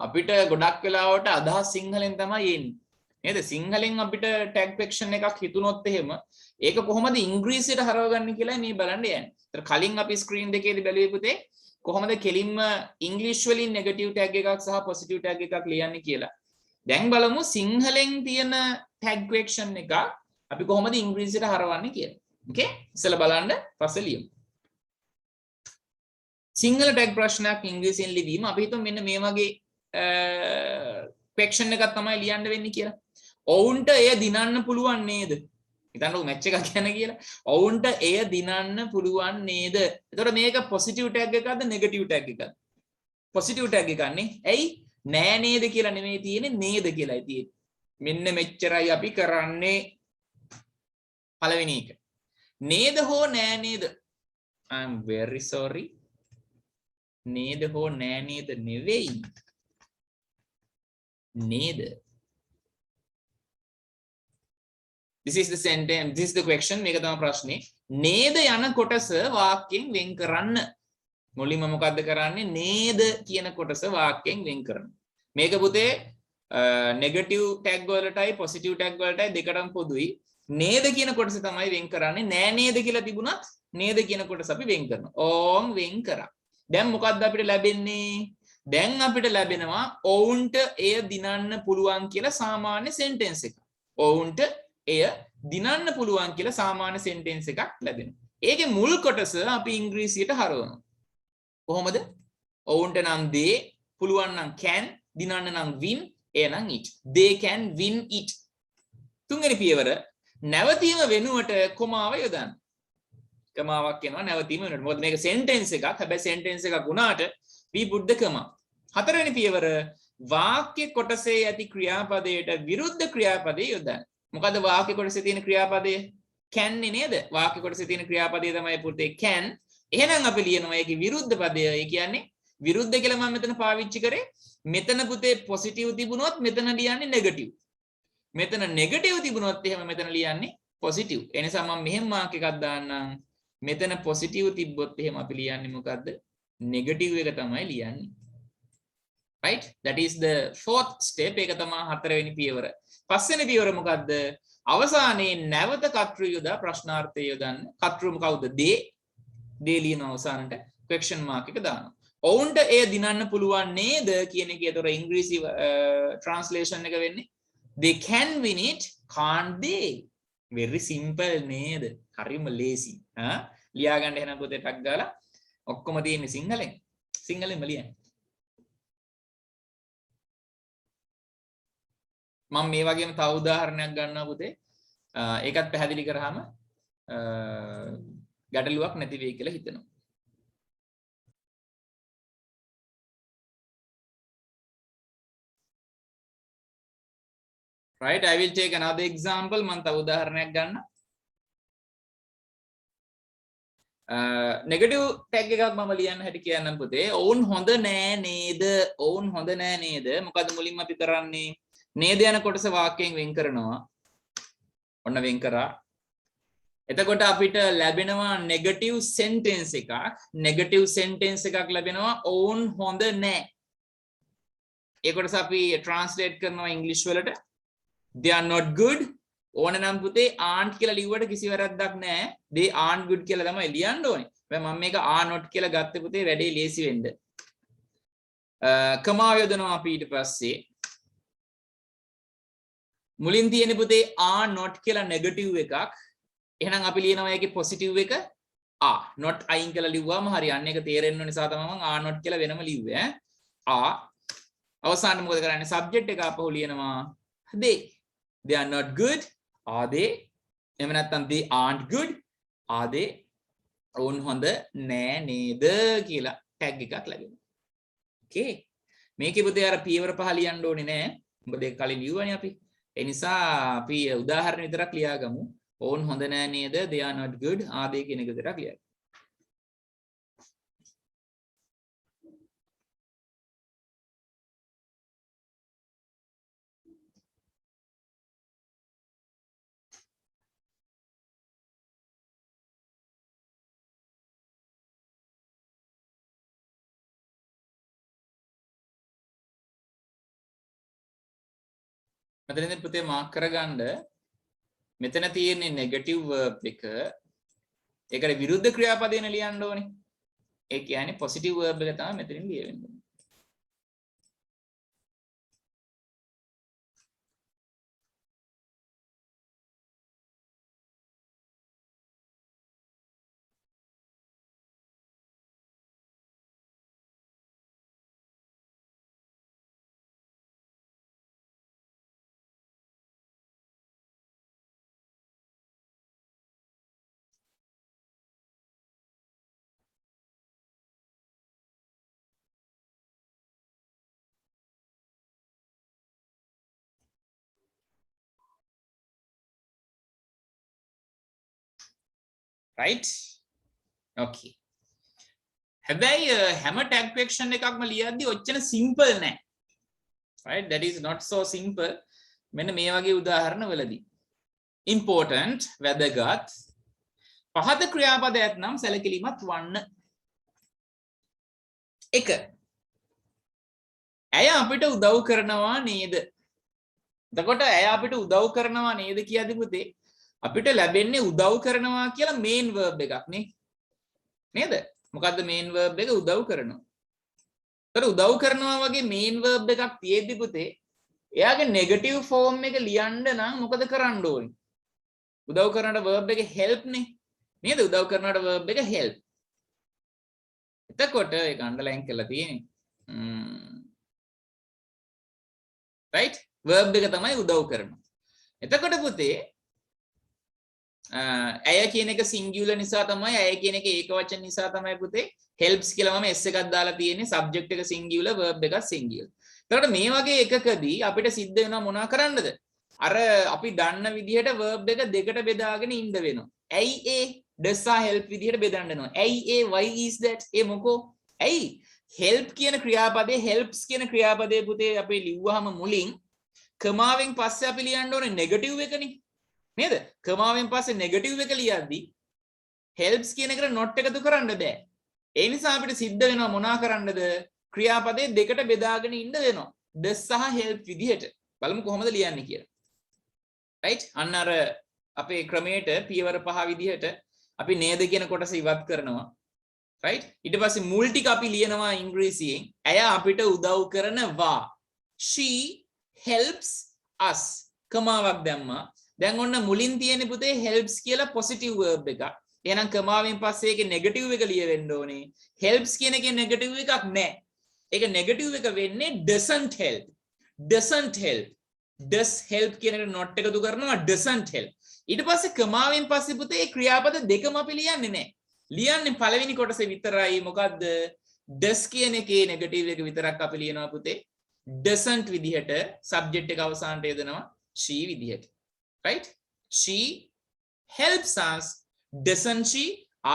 Speaker 1: අපිට ගොඩක් වෙලාවට අදහස් සිංහලෙන් තමයි එන්නේ. නේද? සිංහලෙන් අපිට tag question එකක් හිතුනොත් එහෙම ඒක කොහොමද ඉංග්‍රීසියට හරවගන්නේ කියලා මේ බලන්න යන්නේ. ඒතර කලින් අපි screen දෙකේදී බැලුවේ පුතේ කොහොමද කෙලින්ම ඉංග්‍රීසි වලින් negative tag එකක් සහ positive tag එකක් ලියන්නේ කියලා. දැන් බලමු සිංහලෙන් තියෙන tag question එක අපි කොහොමද ඉංග්‍රීසියට හරවන්නේ කියලා. ඕකේ? ඉස්සෙල්ලා බලන්න පස්සේ ලියමු. සිංහල tag ප්‍රශ්නයක් ඉංග්‍රීසියෙන් ලිවීම අපි හිතමු මෙන්න මේ වගේ question එකක් තමයි ලියන්න වෙන්නේ කියලා. ඔවුන්ට එය දිනන්න පුළුවන් නේද? හිතන්නකො මැච් එකක් යන කියලා. ඔවුන්ට එය දිනන්න පුළුවන් නේද? එතකොට මේක positive tag එකක්ද negative tag එකක්ද? positive tag එකක් නේ. ඇයි? නෑ නේද කියලා නෙමෙයි තියෙන්නේ නේද කියලායි තියෙන්නේ. මෙන්න මෙච්චරයි අපි කරන්නේ. පළවෙනි එක. නේද හෝ නෑ නේද? I am very sorry. නේද හෝ නෑ නේද නෙවෙයි. නේද. This is the sentence. This is the question. මේක තමයි ප්‍රශ්නේ. නේද යන කොටස වාක්‍යයෙන් වෙන් කරන්න. මුලින්ම මොකද්ද කරන්නේ? නේද කියන කොටස වාක්‍යයෙන් වෙන් කරන්න. මේක පුතේ නෙගටිව් ටැග් වලටයි පොසිටිව් ටැග් වලටයි දෙකටම පොදුයි. නේද කියන කොටස තමයි වෙන් කරන්නේ. නෑ නේද කියලා තිබුණත් නේද කියන කොටස අපි වෙන් කරනවා. ඕම් වෙන් කරා. දැන් මොකද්ද අපිට ලැබෙන්නේ? දැන් අපිට ලැබෙනවා ඔවුන්ට එය දිනන්න පුළුවන් කියලා සාමාන්‍ය සෙන්ටෙන්ස් එකක්. ඔවුන්ට එය දිනන්න පුළුවන් කියලා සාමාන්‍ය සෙන්ටෙන්ස් එකක් ලැබෙනවා. ඒකේ මුල් කොටස අපි ඉංග්‍රීසියට හරවනවා. කොහොමද? ඔවුන්ට නම් they පුළුවන් නම් can දිනන්න නම් win එය නම් it. They can win it. තුන්වෙනි පියවර නැවතීම වෙනුවට කොමාව යොදන්න. කමාවක් එනවා නැවතීම වෙනුවට. මොකද මේක සෙන්ටෙන්ස් එකක්. හැබැයි සෙන්ටෙන්ස් එකක් වුණාට we put the comma. හතරවෙනි පියවර වාක්‍ය කොටසේ ඇති ක්‍රියාපදයට විරුද්ධ ක්‍රියාපදේ යොදන්න. මොකද වාක්‍ය කොටසේ තියෙන ක්‍රියාපදය can නේද? වාක්‍ය කොටසේ තියෙන ක්‍රියාපදය තමයි පුතේ can. එහෙනම් අපි ලියනවා ඒකේ විරුද්ධ පදය. ඒ කියන්නේ විරුද්ධ කියලා මම මෙතන පාවිච්චි කරේ. මෙතන පුතේ පොසිටිව් තිබුණොත් මෙතන ලියන්නේ නෙගටිව්. මෙතන නෙගටිව් තිබුණොත් එහෙම මෙතන ලියන්නේ පොසිටිව්. ඒ නිසා මම මෙහෙම මාක් එකක් දාන්නම්. මෙතන පොසිටිව් තිබ්බොත් එහෙම අපි ලියන්නේ මොකද්ද? නෙගටිව් එක තමයි ලියන්නේ. right? That is the fourth step. ඒක තමයි හතරවෙනි පියවර. පස්වෙනි පියවර මොකද්ද? අවසානයේ නැවත කර්තෘ යොදා ප්‍රශ්නාර්ථය යොදන්න. කර්තෘ කවුද? they. they ලියන අවසානට question mark එක දානවා. ඔවුන්ට එය දිනන්න පුළුවන් නේද කියන එකේ ඒතර ඉංග්‍රීසි translation එක වෙන්නේ they can win it, can't they? very simple නේද? හරිම lazy. ලියා ගන්න එහෙනම් පොතේ ටක් ගාලා ඔක්කොම තියෙන්නේ සිංහලෙන්. සිංහලෙන්ම ලියන්න. මම මේ වගේම තව උදාහරණයක් ගන්නවා පුතේ. ඒකත් පැහැදිලි කරාම ගැටලුවක් නැති වෙයි කියලා හිතනවා. Right, I will take another example. මම තව උදාහරණයක් ගන්න. නෙගටිව් ටැග් එකක් මම ලියන්න හැටි කියන්නම් පුතේ. ඔවුන් හොඳ නෑ නේද? ඔවුන් හොඳ නෑ නේද? මොකද මුලින්ම අපි කරන්නේ නේද යන කොටස වාක්‍යයෙන් වෙන් කරනවා. ඔන්න වෙන් කරා. එතකොට අපිට ලැබෙනවා නෙගටිව් සෙන්ටෙන්ස් එකක්. නෙගටිව් සෙන්ටෙන්ස් එකක් ලැබෙනවා ඔවුන් හොඳ නෑ. ඒ කොටස අපි ට්‍රාන්ස්ලේට් කරනවා ඉංග්‍රීසි වලට. They are not good. ඕන නම් පුතේ aren't කියලා ලිව්වට කිසි වැරද්දක් නෑ. They aren't good කියලා තමයි ලියන්න ඕනේ. හැබැයි මම මේක are not කියලා ගත්තේ පුතේ වැඩේ ලේසි වෙන්න. කමාව යොදනවා අපි ඊට පස්සේ. මුලින් තියෙන පුතේ are not කියලා නෙගටිව් එකක්. එහෙනම් අපි ලියනවා ඒකේ පොසිටිව් එක are. not අයින් කියලා ලිව්වම හරියන්නේ. ඒක තේරෙන්න ඕන නිසා තමයි මම are not කියලා වෙනම ලිව්වේ are. අවසානයේ මොකද කරන්නේ? subject එක අපහු ලියනවා they. They are not good. Are they? එහෙම නැත්නම් they aren't good. Are they? ඔවුන් හොඳ නෑ නේද කියලා ටැග් එකක් ලැබෙනවා. Okay. මේකේ පුතේ අර පියවර පහ ලියන්න ඕනේ නෑ. මොකද ඒක කලින් ලියුවානේ අපි. ඒ නිසා අපි උදාහරණ විතරක් ලියාගමු. ඔවුන් හොඳ නෑ නේද? They are not good. Are they කියන එක විතරක් ලියන්න. මෙතනදී පුතේ මාක් කරගන්න මෙතන තියෙන්නේ නෙගටිව් verb එක. ඒකට විරුද්ධ ක්‍රියාපදේන ලියන්න ඕනේ. ඒ කියන්නේ පොසිටිව් verb එක තමයි මෙතනින් ලියවෙන්නේ. right? Okay. හැබැයි හැම tag question එකක්ම ලියද්දි ඔච්චර simple නෑ. Right? That is not so simple. මෙන්න මේ වගේ උදාහරණ වලදී. Important, වැදගත්. පහත ක්‍රියාපදයක් නම් සැලකිලිමත් වන්න. 1. ඇය අපිට උදව් කරනවා නේද? එතකොට ඇය අපිට උදව් කරනවා නේද කියද්දි පුතේ අපිට ලැබෙන්නේ උදව් කරනවා කියලා main verb එකක් නේ. නේද? මොකද්ද main verb එක? උදව් කරනවා. ඒතර උදව් කරනවා වගේ main verb එකක් තියෙද්දි පුතේ එයාගේ negative form එක ලියන්න නම් මොකද කරන්න ඕනේ? උදව් කරනට verb එක help නේ. නේද? උදව් කරනට verb එක help. එතකොට ඒක underline කරලා තියෙන්නේ. right? verb එක තමයි උදව් කරනවා. එතකොට පුතේ ඇය කියන එක singular නිසා තමයි ඇය කියන එක ඒකවචන නිසා තමයි පුතේ helps කියලා මම s එකක් දාලා තියෙන්නේ subject එක singular verb එක singular. එතකොට මේ වගේ එකකදී අපිට සිද්ධ වෙනවා මොනවා කරන්නද? අර අපි දන්න විදිහට verb එක දෙකට බෙදාගෙන ඉන්න වෙනවා. ඇයි ඒ does සහ help විදිහට බෙදන්න වෙනවා. ඇයි ඒ why is that ඒ මොකෝ? ඇයි help කියන ක්‍රියාපදේ helps කියන ක්‍රියාපදේ පුතේ අපි ලිව්වහම මුලින් කමාවෙන් පස්සේ අපි ලියන්න ඕනේ negative එකනේ. නේද? කමාවෙන් පස්සේ negative එක ලියද්දි helps කියන එකට not එකතු කරන්න බෑ. ඒ නිසා අපිට සිද්ධ වෙනවා මොනවා කරන්නද? ක්‍රියාපදේ දෙකට බෙදාගෙන ඉන්න වෙනවා. does සහ help විදිහට. බලමු කොහොමද ලියන්නේ කියලා. right? අන්න අර අපේ ක්‍රමයට පියවර 5 විදිහට අපි නේද කියන කොටස ඉවත් කරනවා. right? ඊට පස්සේ මුල් ටික අපි ලියනවා ඉංග්‍රීසියෙන්. ඇය අපිට උදව් කරනවා. she helps us. කමාවක් දැම්මා. දැන් ඔන්න මුලින් තියෙන පුතේ helps කියලා positive verb එකක්. එහෙනම් කමාවෙන් පස්සේ ඒකේ negative එක ලියවෙන්න ඕනේ. helps කියන එකේ negative එකක් නැහැ. ඒක negative එක වෙන්නේ doesn't help. doesn't help. does help කියන එකට not එකතු කරනවා doesn't help. ඊට පස්සේ කමාවෙන් පස්සේ පුතේ මේ ක්‍රියාපද දෙකම අපි ලියන්නේ නැහැ. ලියන්නේ පළවෙනි කොටසේ විතරයි. මොකද්ද? does කියන එකේ negative එක විතරක් අපි ලියනවා පුතේ. doesn't විදිහට subject එක අවසානට යොදනවා she විදිහට. right? she helps us. doesn't she?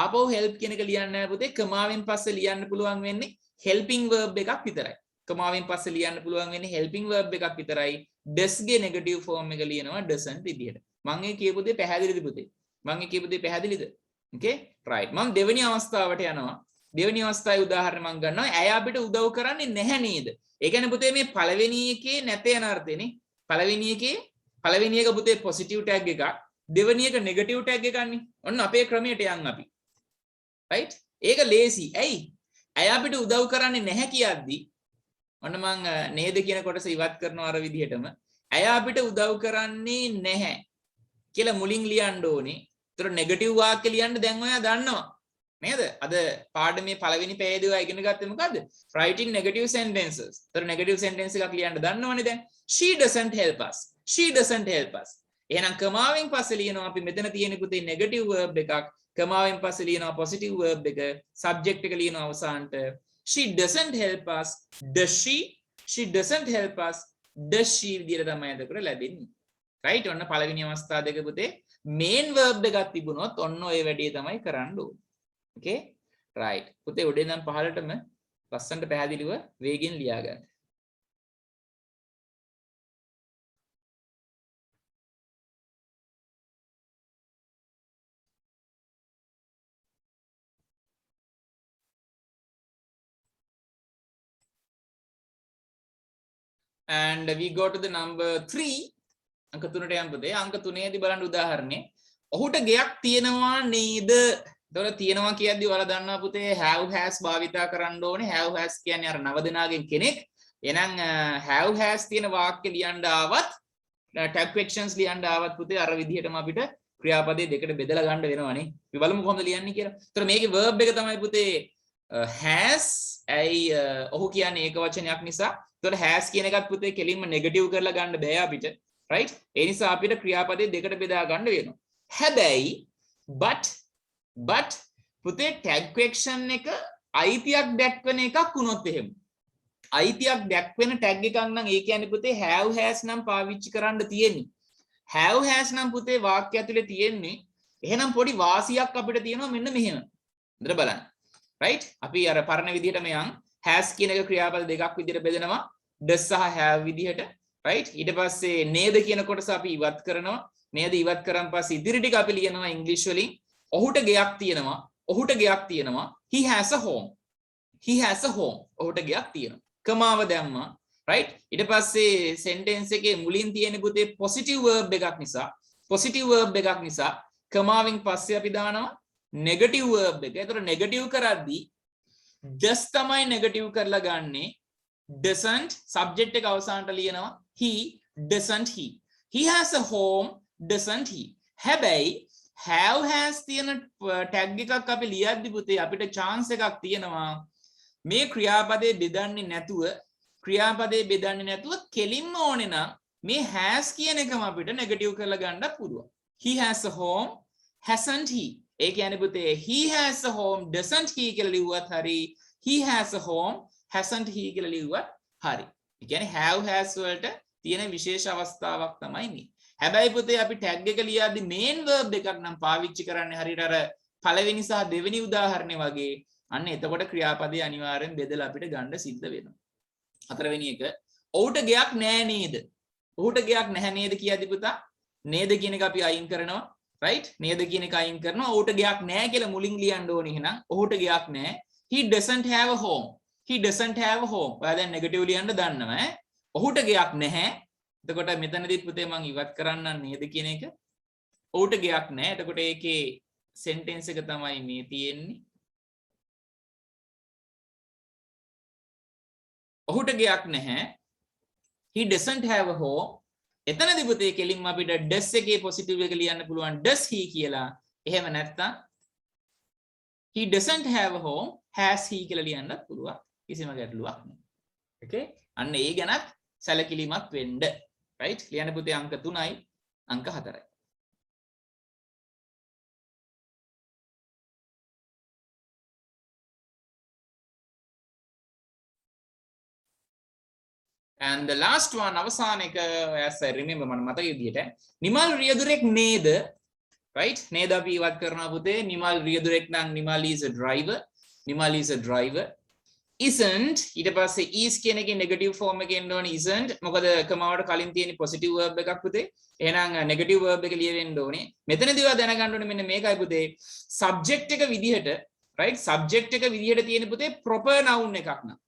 Speaker 1: ආපහු help කියන එක ලියන්න නැහැ පුතේ. කමාවෙන් පස්සේ ලියන්න පුළුවන් වෙන්නේ helping verb එකක් විතරයි. කමාවෙන් පස්සේ ලියන්න පුළුවන් වෙන්නේ helping verb එකක් විතරයි. does ගේ negative form එක ලියනවා doesn't විදිහට. මම මේ කියපු දේ පැහැදිලිද පුතේ? මම මේ කියපු දේ පැහැදිලිද? okay right. මම දෙවෙනි අවස්ථාවට යනවා. දෙවෙනි අවස්ථාවේ උදාහරණ මම ගන්නවා. ඇය අපිට උදව් කරන්නේ නැහැ නේද? ඒ කියන්නේ පුතේ මේ පළවෙනි එකේ නැතේ යන අර්ථෙනේ. පළවෙනි එක පුතේ positive tag එකක්. දෙවෙනි එක negative tag එකක්නේ. ඔන්න අපේ ක්‍රමයට යන් අපි. right? ඒක ලේසි. ඇයි? ඇය අපිට උදව් කරන්නේ නැහැ කියද්දි ඔන්න මම නේද කියන කොටස ඉවත් කරනවා අර විදිහටම. ඇය අපිට උදව් කරන්නේ නැහැ කියලා මුලින් ලියන්න ඕනේ. ඒතර නෙගටිව් වාක්‍ය ලියන්න දැන් ඔයා දන්නවා. නේද? අද පාඩමේ පළවෙනි පේජේ ඔයා ඉගෙන ගත්තේ මොකද්ද? writing negative sentences. ඒතර negative sentence එකක් ලියන්න දන්නවනේ දැන්. she doesn't help us. she doesn't help us. එහෙනම් කමාවෙන් පස්සේ ලියනවා අපි මෙතන තියෙන පුතේ negative verb එකක්. කමාවෙන් පස්සේ ලියනවා positive verb එක. subject එක ලියනවා අවසානට. she doesn't help us. does she? she doesn't help us. does she විදියට තමයි එතකොට ලැබෙන්නේ. right? ඔන්න පළවෙනි අවස්ථාව දෙක පුතේ main verb එකක් තිබුණොත් ඔන්න ඔය වැඩේ තමයි කරන්න ඕනේ. okay right. පුතේ උඩේ ඉඳන් පහළටම ලස්සනට පැහැදිලිව වේගෙන් ලියා ගන්න. and we go to the number 3. අංක 3ට යන්න පුතේ. අංක 3ේදී බලන්න උදාහරණේ. ඔහුට ගෙයක් තියෙනවා නේද? එතකොට තියෙනවා කියද්දි ඔයාලා දන්නවා පුතේ have has භාවිතා කරන්න ඕනේ. have has කියන්නේ අර නව දෙනාගෙන් කෙනෙක්. එහෙනම් have has තියෙන වාක්‍ය ලියන්න ආවත් tag questions ලියන්න ආවත් පුතේ අර විදිහටම අපිට ක්‍රියාපදේ දෙකට බෙදලා ගන්න වෙනවනේ. අපි බලමු කොහොමද ලියන්නේ කියලා. එතකොට මේකේ verb එක තමයි පුතේ has. ඇයි ඔහු කියන්නේ ඒක වචනයක් නිසා. එතකොට has කියන එකත් පුතේ කෙලින්ම negative කරලා ගන්න බෑ අපිට. right? ඒ නිසා අපිට ක්‍රියාපදේ දෙකට බෙදා ගන්න වෙනවා. හැබැයි but පුතේ tag question එක අයිතියක් දක්වන එකක් වුණොත් එහෙම. අයිතියක් දක්වන tag එකක් නම් ඒ කියන්නේ පුතේ have has නම් පාවිච්චි කරන්න තියෙන්නේ. have has නම් පුතේ වාක්‍ය ඇතුලේ තියෙන්නේ එහෙනම් පොඩි වාසියක් අපිට තියෙනවා මෙන්න මෙහෙම. හොඳට බලන්න. right? අපි අර පරණ විදිහටම යන් has කියන එක ක්‍රියාපද දෙකක් විදිහට බෙදනවා. does සහ have විදිහට. right? ඊට පස්සේ නේද කියන කොටස අපි ඉවත් කරනවා. නේද ඉවත් කරන් පස්සේ ඉදිරි ටික අපි ලියනවා ඉංග්‍රීසි වලින්. ඔහුට ගෙයක් තියෙනවා. ඔහුට ගෙයක් තියෙනවා. he has a home. he has a home. ඔහුට ගෙයක් තියෙනවා. කමාව දැම්මා. right? ඊට පස්සේ sentence එකේ මුලින් තියෙන පුතේ positive verb එකක් නිසා කමාවෙන් පස්සේ අපි දානවා negative verb එක. ඒතර negative කරද්දී does තමයි negative කරලා ගන්නෙ. doesn't subject එක අවසානට ලියනවා he doesn't he. he has a home doesn't he. හැබැයි have has තියෙන tag එකක් අපි ලියද්දි පුතේ අපිට chance එකක් තියෙනවා මේ ක්‍රියාපදේ බෙදන්නේ නැතුව කෙලින්ම ඕනේ නම් මේ has කියන එකම අපිට negative කරලා ගන්නත් පුළුවන්. he has a home hasn't he. ඒ කියන්නේ පුතේ he has a home doesn't he කියලා ලිව්වත් හරි he has a home hasn't he කියලා ලිව්වත් හරි. ඒ කියන්නේ have has වලට තියෙන විශේෂ අවස්ථාවක් තමයි මේ. හැබැයි පුතේ අපි tag එක ලියද්දි main verb එකක් නම් පාවිච්චි කරන්නේ හරියට අර පළවෙනි සහ දෙවෙනි උදාහරණේ වගේ. අන්න එතකොට ක්‍රියාපදේ අනිවාර්යෙන් බෙදලා අපිට ගන්න සිද්ධ වෙනවා. හතරවෙනි එක ඔහුට ගෙයක් නැහැ නේද? ඔහුට ගෙයක් නැහැ නේද කියද්දි පුතා නේද කියන එක අපි අයින් කරනවා. right? නේද කියන එක අයින් කරනවා. ඔහුට ගෙයක් නැහැ කියලා මුලින් ලියන්න ඕනේ. එහෙනම් ඔහුට ගෙයක් නැහැ. he doesn't have a home. he doesn't have a home. ඔයා දැන් නෙගටිව් ලියන්න දන්නවා ඈ. ඔහුට ගෙයක් නැහැ. එතකොට මෙතනදිත් පුතේ මම ඉවත් කරන්න නේද කියන එක. ඔහුට ගෙයක් නැහැ. එතකොට ඒකේ sentence එක තමයි මේ තියෙන්නේ. ඔහුට ගෙයක් නැහැ. he doesn't have a home. එතනදී පුතේ කෙලින්ම අපිට does එකේ positive එක ලියන්න පුළුවන් does he කියලා. එහෙම නැත්නම් he doesn't have a home has he කියලා ලියන්නත් පුළුවන්. කිසිම ගැටලුවක් නැහැ. okay? අන්න ඒ ගැනත් සැලකිලිමත් වෙන්න. right? ලියන්න පුතේ අංක 3යි අංක 4යි. and the last one අවසාන එක as I remember මම මතක විදියට නිමල් රියදුරෙක් නේද. right? නේද අපි ඉවත් කරනවා පුතේ. නිමල් රියදුරෙක් නම් Nimal is a driver. Nimal is a driver. isn't ඊට පස්සේ is කියන එකේ negative form එකේ එන්න ඕනේ isn't. මොකද කමාවට කලින් තියෙන positive verb එකක් පුතේ. එහෙනම් negative verb එක ලියවෙන්න ඕනේ. මෙතනදී ඔයා දැනගන්න ඕනේ මෙන්න මේකයි පුතේ. subject එක විදිහට right? subject එක විදිහට තියෙන පුතේ proper noun එකක් නම්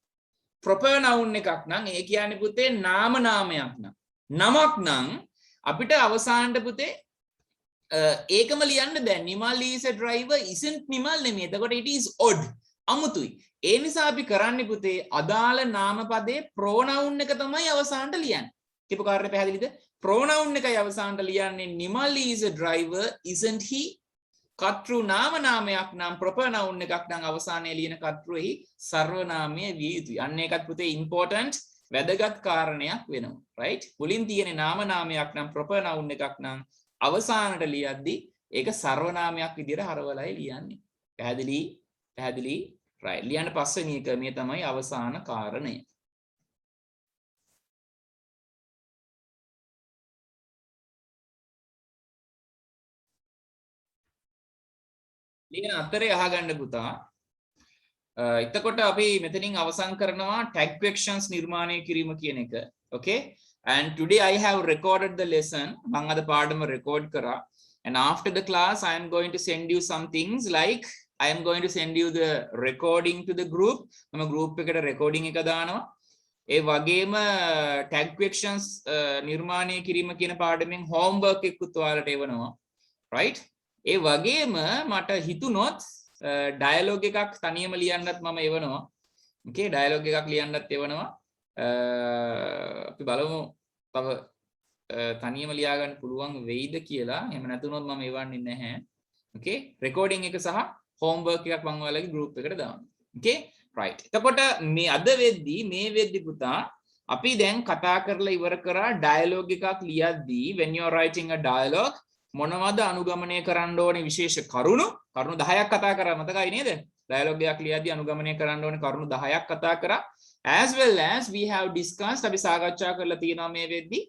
Speaker 1: proper noun එකක් නම් ඒ කියන්නේ පුතේ නාම නාමයක් නම් නමක් නම් අපිට අවසානට පුතේ ඒකම ලියන්න දැන් Nimal is a driver isn't Nimal නෙමෙයි. එතකොට it is odd. අමුතුයි. ඒ නිසා අපි කරන්නේ පුතේ අදාළ නාම පදේ pronoun එක තමයි අවසානට ලියන්නේ. කියපු කාර්යය පැහැදිලිද? pronoun එකයි අවසානට ලියන්නේ Nimal is a driver isn't he. කර්තෘ නාම නාමයක් නම් proper noun එකක් නම් අවසානයේ ලියන කර්තෘෙහි සර්වනාමය විය යුතුයි. අන්න ඒකත් පුතේ important වැදගත් කාරණයක් වෙනවා. right? මුලින් තියෙන නාම නාමයක් නම් proper noun එකක් නම් අවසානට ලියද්දි ඒක සර්වනාමයක් විදිහට හරවලයි ලියන්නේ. පැහැදිලි? right? ලියන්න පස්වෙනි එක මේ තමයි අවසාන කාරණය. ලියන අතරේ අහගන්න පුතා. එතකොට අපි මෙතනින් අවසන් කරනවා tag questions නිර්මාණය කිරීම කියන එක. okay? and today I have recorded the lesson. මම අද පාඩම record කරා. and after the class I am going to send you some things like I am going to send you the recording to the group. මම group එකට recording එක දානවා. ඒ වගේම tag questions නිර්මාණය කිරීම කියන පාඩමෙන් homework එකකුත් ඔයාලට එවනවා. right? ඒ වගේම මට හිතුනොත් ඩයලොග් එකක් තනියම ලියන්නත් මම එවනවා. okay? ඩයලොග් එකක් ලියන්නත් එවනවා. අපි බලමු තව තනියම ලියා ගන්න පුළුවන් වෙයිද කියලා. එහෙම නැතුනොත් මම එවන්නේ නැහැ. okay? රෙකෝඩින් එක සහ homework එකක් මම ඔයාලගේ group එකට දානවා. okay? right. එතකොට මේ අද මේ වෙද්දි පුතා අපි දැන් කතා කරලා ඉවර කරා ඩයලොග් එකක් ලියද්දී when you are writing a dialogue මොනවද අනුගමනය කරන්න ඕනේ විශේෂ කරුණු 10ක් කතා කරා මතකයි නේද? ඩයලොග් එකක් ලියද්දී අනුගමනය කරන්න ඕනේ කරුණු 10ක් කතා කරා. as well as we have discussed අපි සාකච්ඡා කරලා තියෙනවා මේ වෙද්දී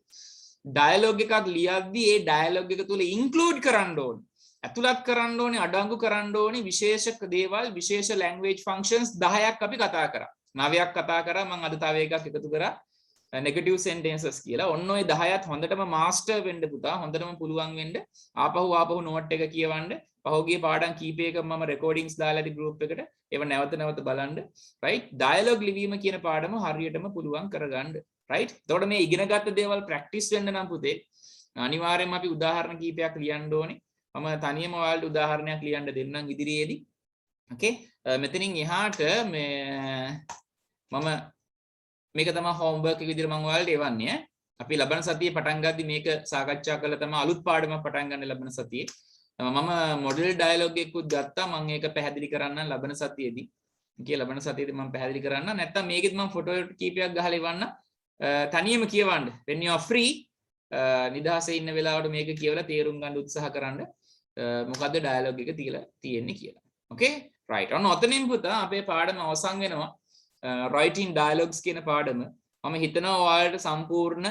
Speaker 1: ඩයලොග් එකක් ලියද්දී ඒ ඩයලොග් එක තුල include කරන්න ඕනේ. ඇතුළත් කරන්න ඕනේ අඩංගු කරන්න ඕනේ විශේෂ දේවල් විශේෂ language functions 10ක් අපි කතා කරා 9ක් කතා කරා මම අද තව එකක් එකතු කරා negative sentences කියලා ඔන්න ඔය 10ත් හොඳටම master වෙන්න පුතා හොඳටම පුළුවන් වෙන්න ආපහු note එක කියවන්න පහුගිය පාඩම් කීපයකම මම recordings දාලා ඇති group එකට ඒව නැවත බලන්න right dialogue ලිවීම කියන පාඩම හරියටම පුළුවන් කරගන්න right එතකොට මේ ඉගෙනගත්ත දේවල් practice වෙන්න නම් පුතේ අනිවාර්යයෙන්ම අපි උදාහරණ කීපයක් ලියන්න ඕනේ මම තනියම ඔයාලට උදාහරණයක් ලියන්න දෙන්නම් ඉදිරියේදී okay මෙතනින් එහාට මේ මම මේක තමයි homework එක විදිහට මම ඔයාලට එවන්නේ අපි ලබන සතියේ පටන් ගද්දි මේක සාකච්ඡා කරලා තමයි අලුත් පාඩමක් පටන් ගන්න ලබන සතියේ මම මොඩල් ඩයලොග් එකකුත් ගත්තා මම ඒක පැහැදිලි කරන්න ලබන සතියේදී okay ලබන සතියේදී මම පැහැදිලි කරන්න නැත්නම් මේකෙත් මම ෆොටෝ කීපයක් ගහලා එවන්න තනියම කියවන්න when you are free නිදහසේ ඉන්න වෙලාවට මේක කියවලා තේරුම් ගන්න උත්සාහ කරන්න මොකද්ද ඩයලොග් එක තියලා තියෙන්නේ කියලා okay right ඔන්න ඔතනින් පුතා අපේ පාඩම අවසන් වෙනවා writing dialogues කියන පාඩම මම හිතනවා ඔයාලට සම්පූර්ණ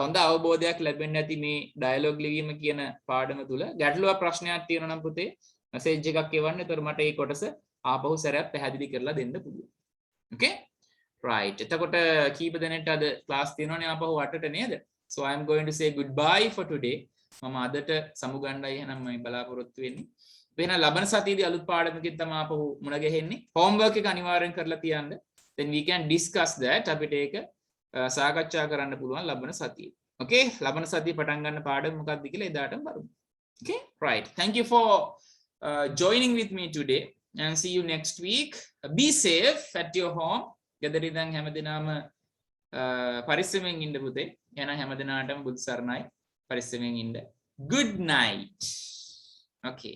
Speaker 1: හොඳ අවබෝධයක් ලැබෙන්න ඇති මේ ඩයලොග් ලිවීම කියන පාඩම තුල ගැටලුවක් ප්‍රශ්නයක් තියෙනවා නම් පුතේ මැසේජ් එකක් එවන්න. ඒතර මට ඒ කොටස ආපහු සැරයක් පැහැදිලි කරලා දෙන්න පුළුවන්. okay right එතකොට කීප දෙනෙක්ට අද ක්ලාස් තියෙනවනේ ආපහු 8ට නේද? so I am going to say goodbye for today. මම අදට සමුගන්නයි එහෙනම් මම බලාපොරොත්තු වෙන්නේ. එහෙනම් ලබන සතියේදී අලුත් පාඩමකින් තමයි ආපහු මුණ ගැහෙන්නේ. homework එක අනිවාර්යෙන් කරලා තියන්න. then we can discuss that අපිට ඒක සාකච්ඡා කරන්න පුළුවන් ලබන සතියේ. okay ලබන සතියේ පටන් ගන්න පාඩම මොකක්ද කියලා එදාටම බලමු. okay right thank you for joining with me today and see you next week. Be safe at your home. ගෙදර ඉඳන් හැමදෙනාම පරිස්සමෙන් ඉන්න පුතේ. එහෙනම් හැමදෙනාටම බුදු සරණයි. පරිස්සමෙන් ඉන්න. good night. okay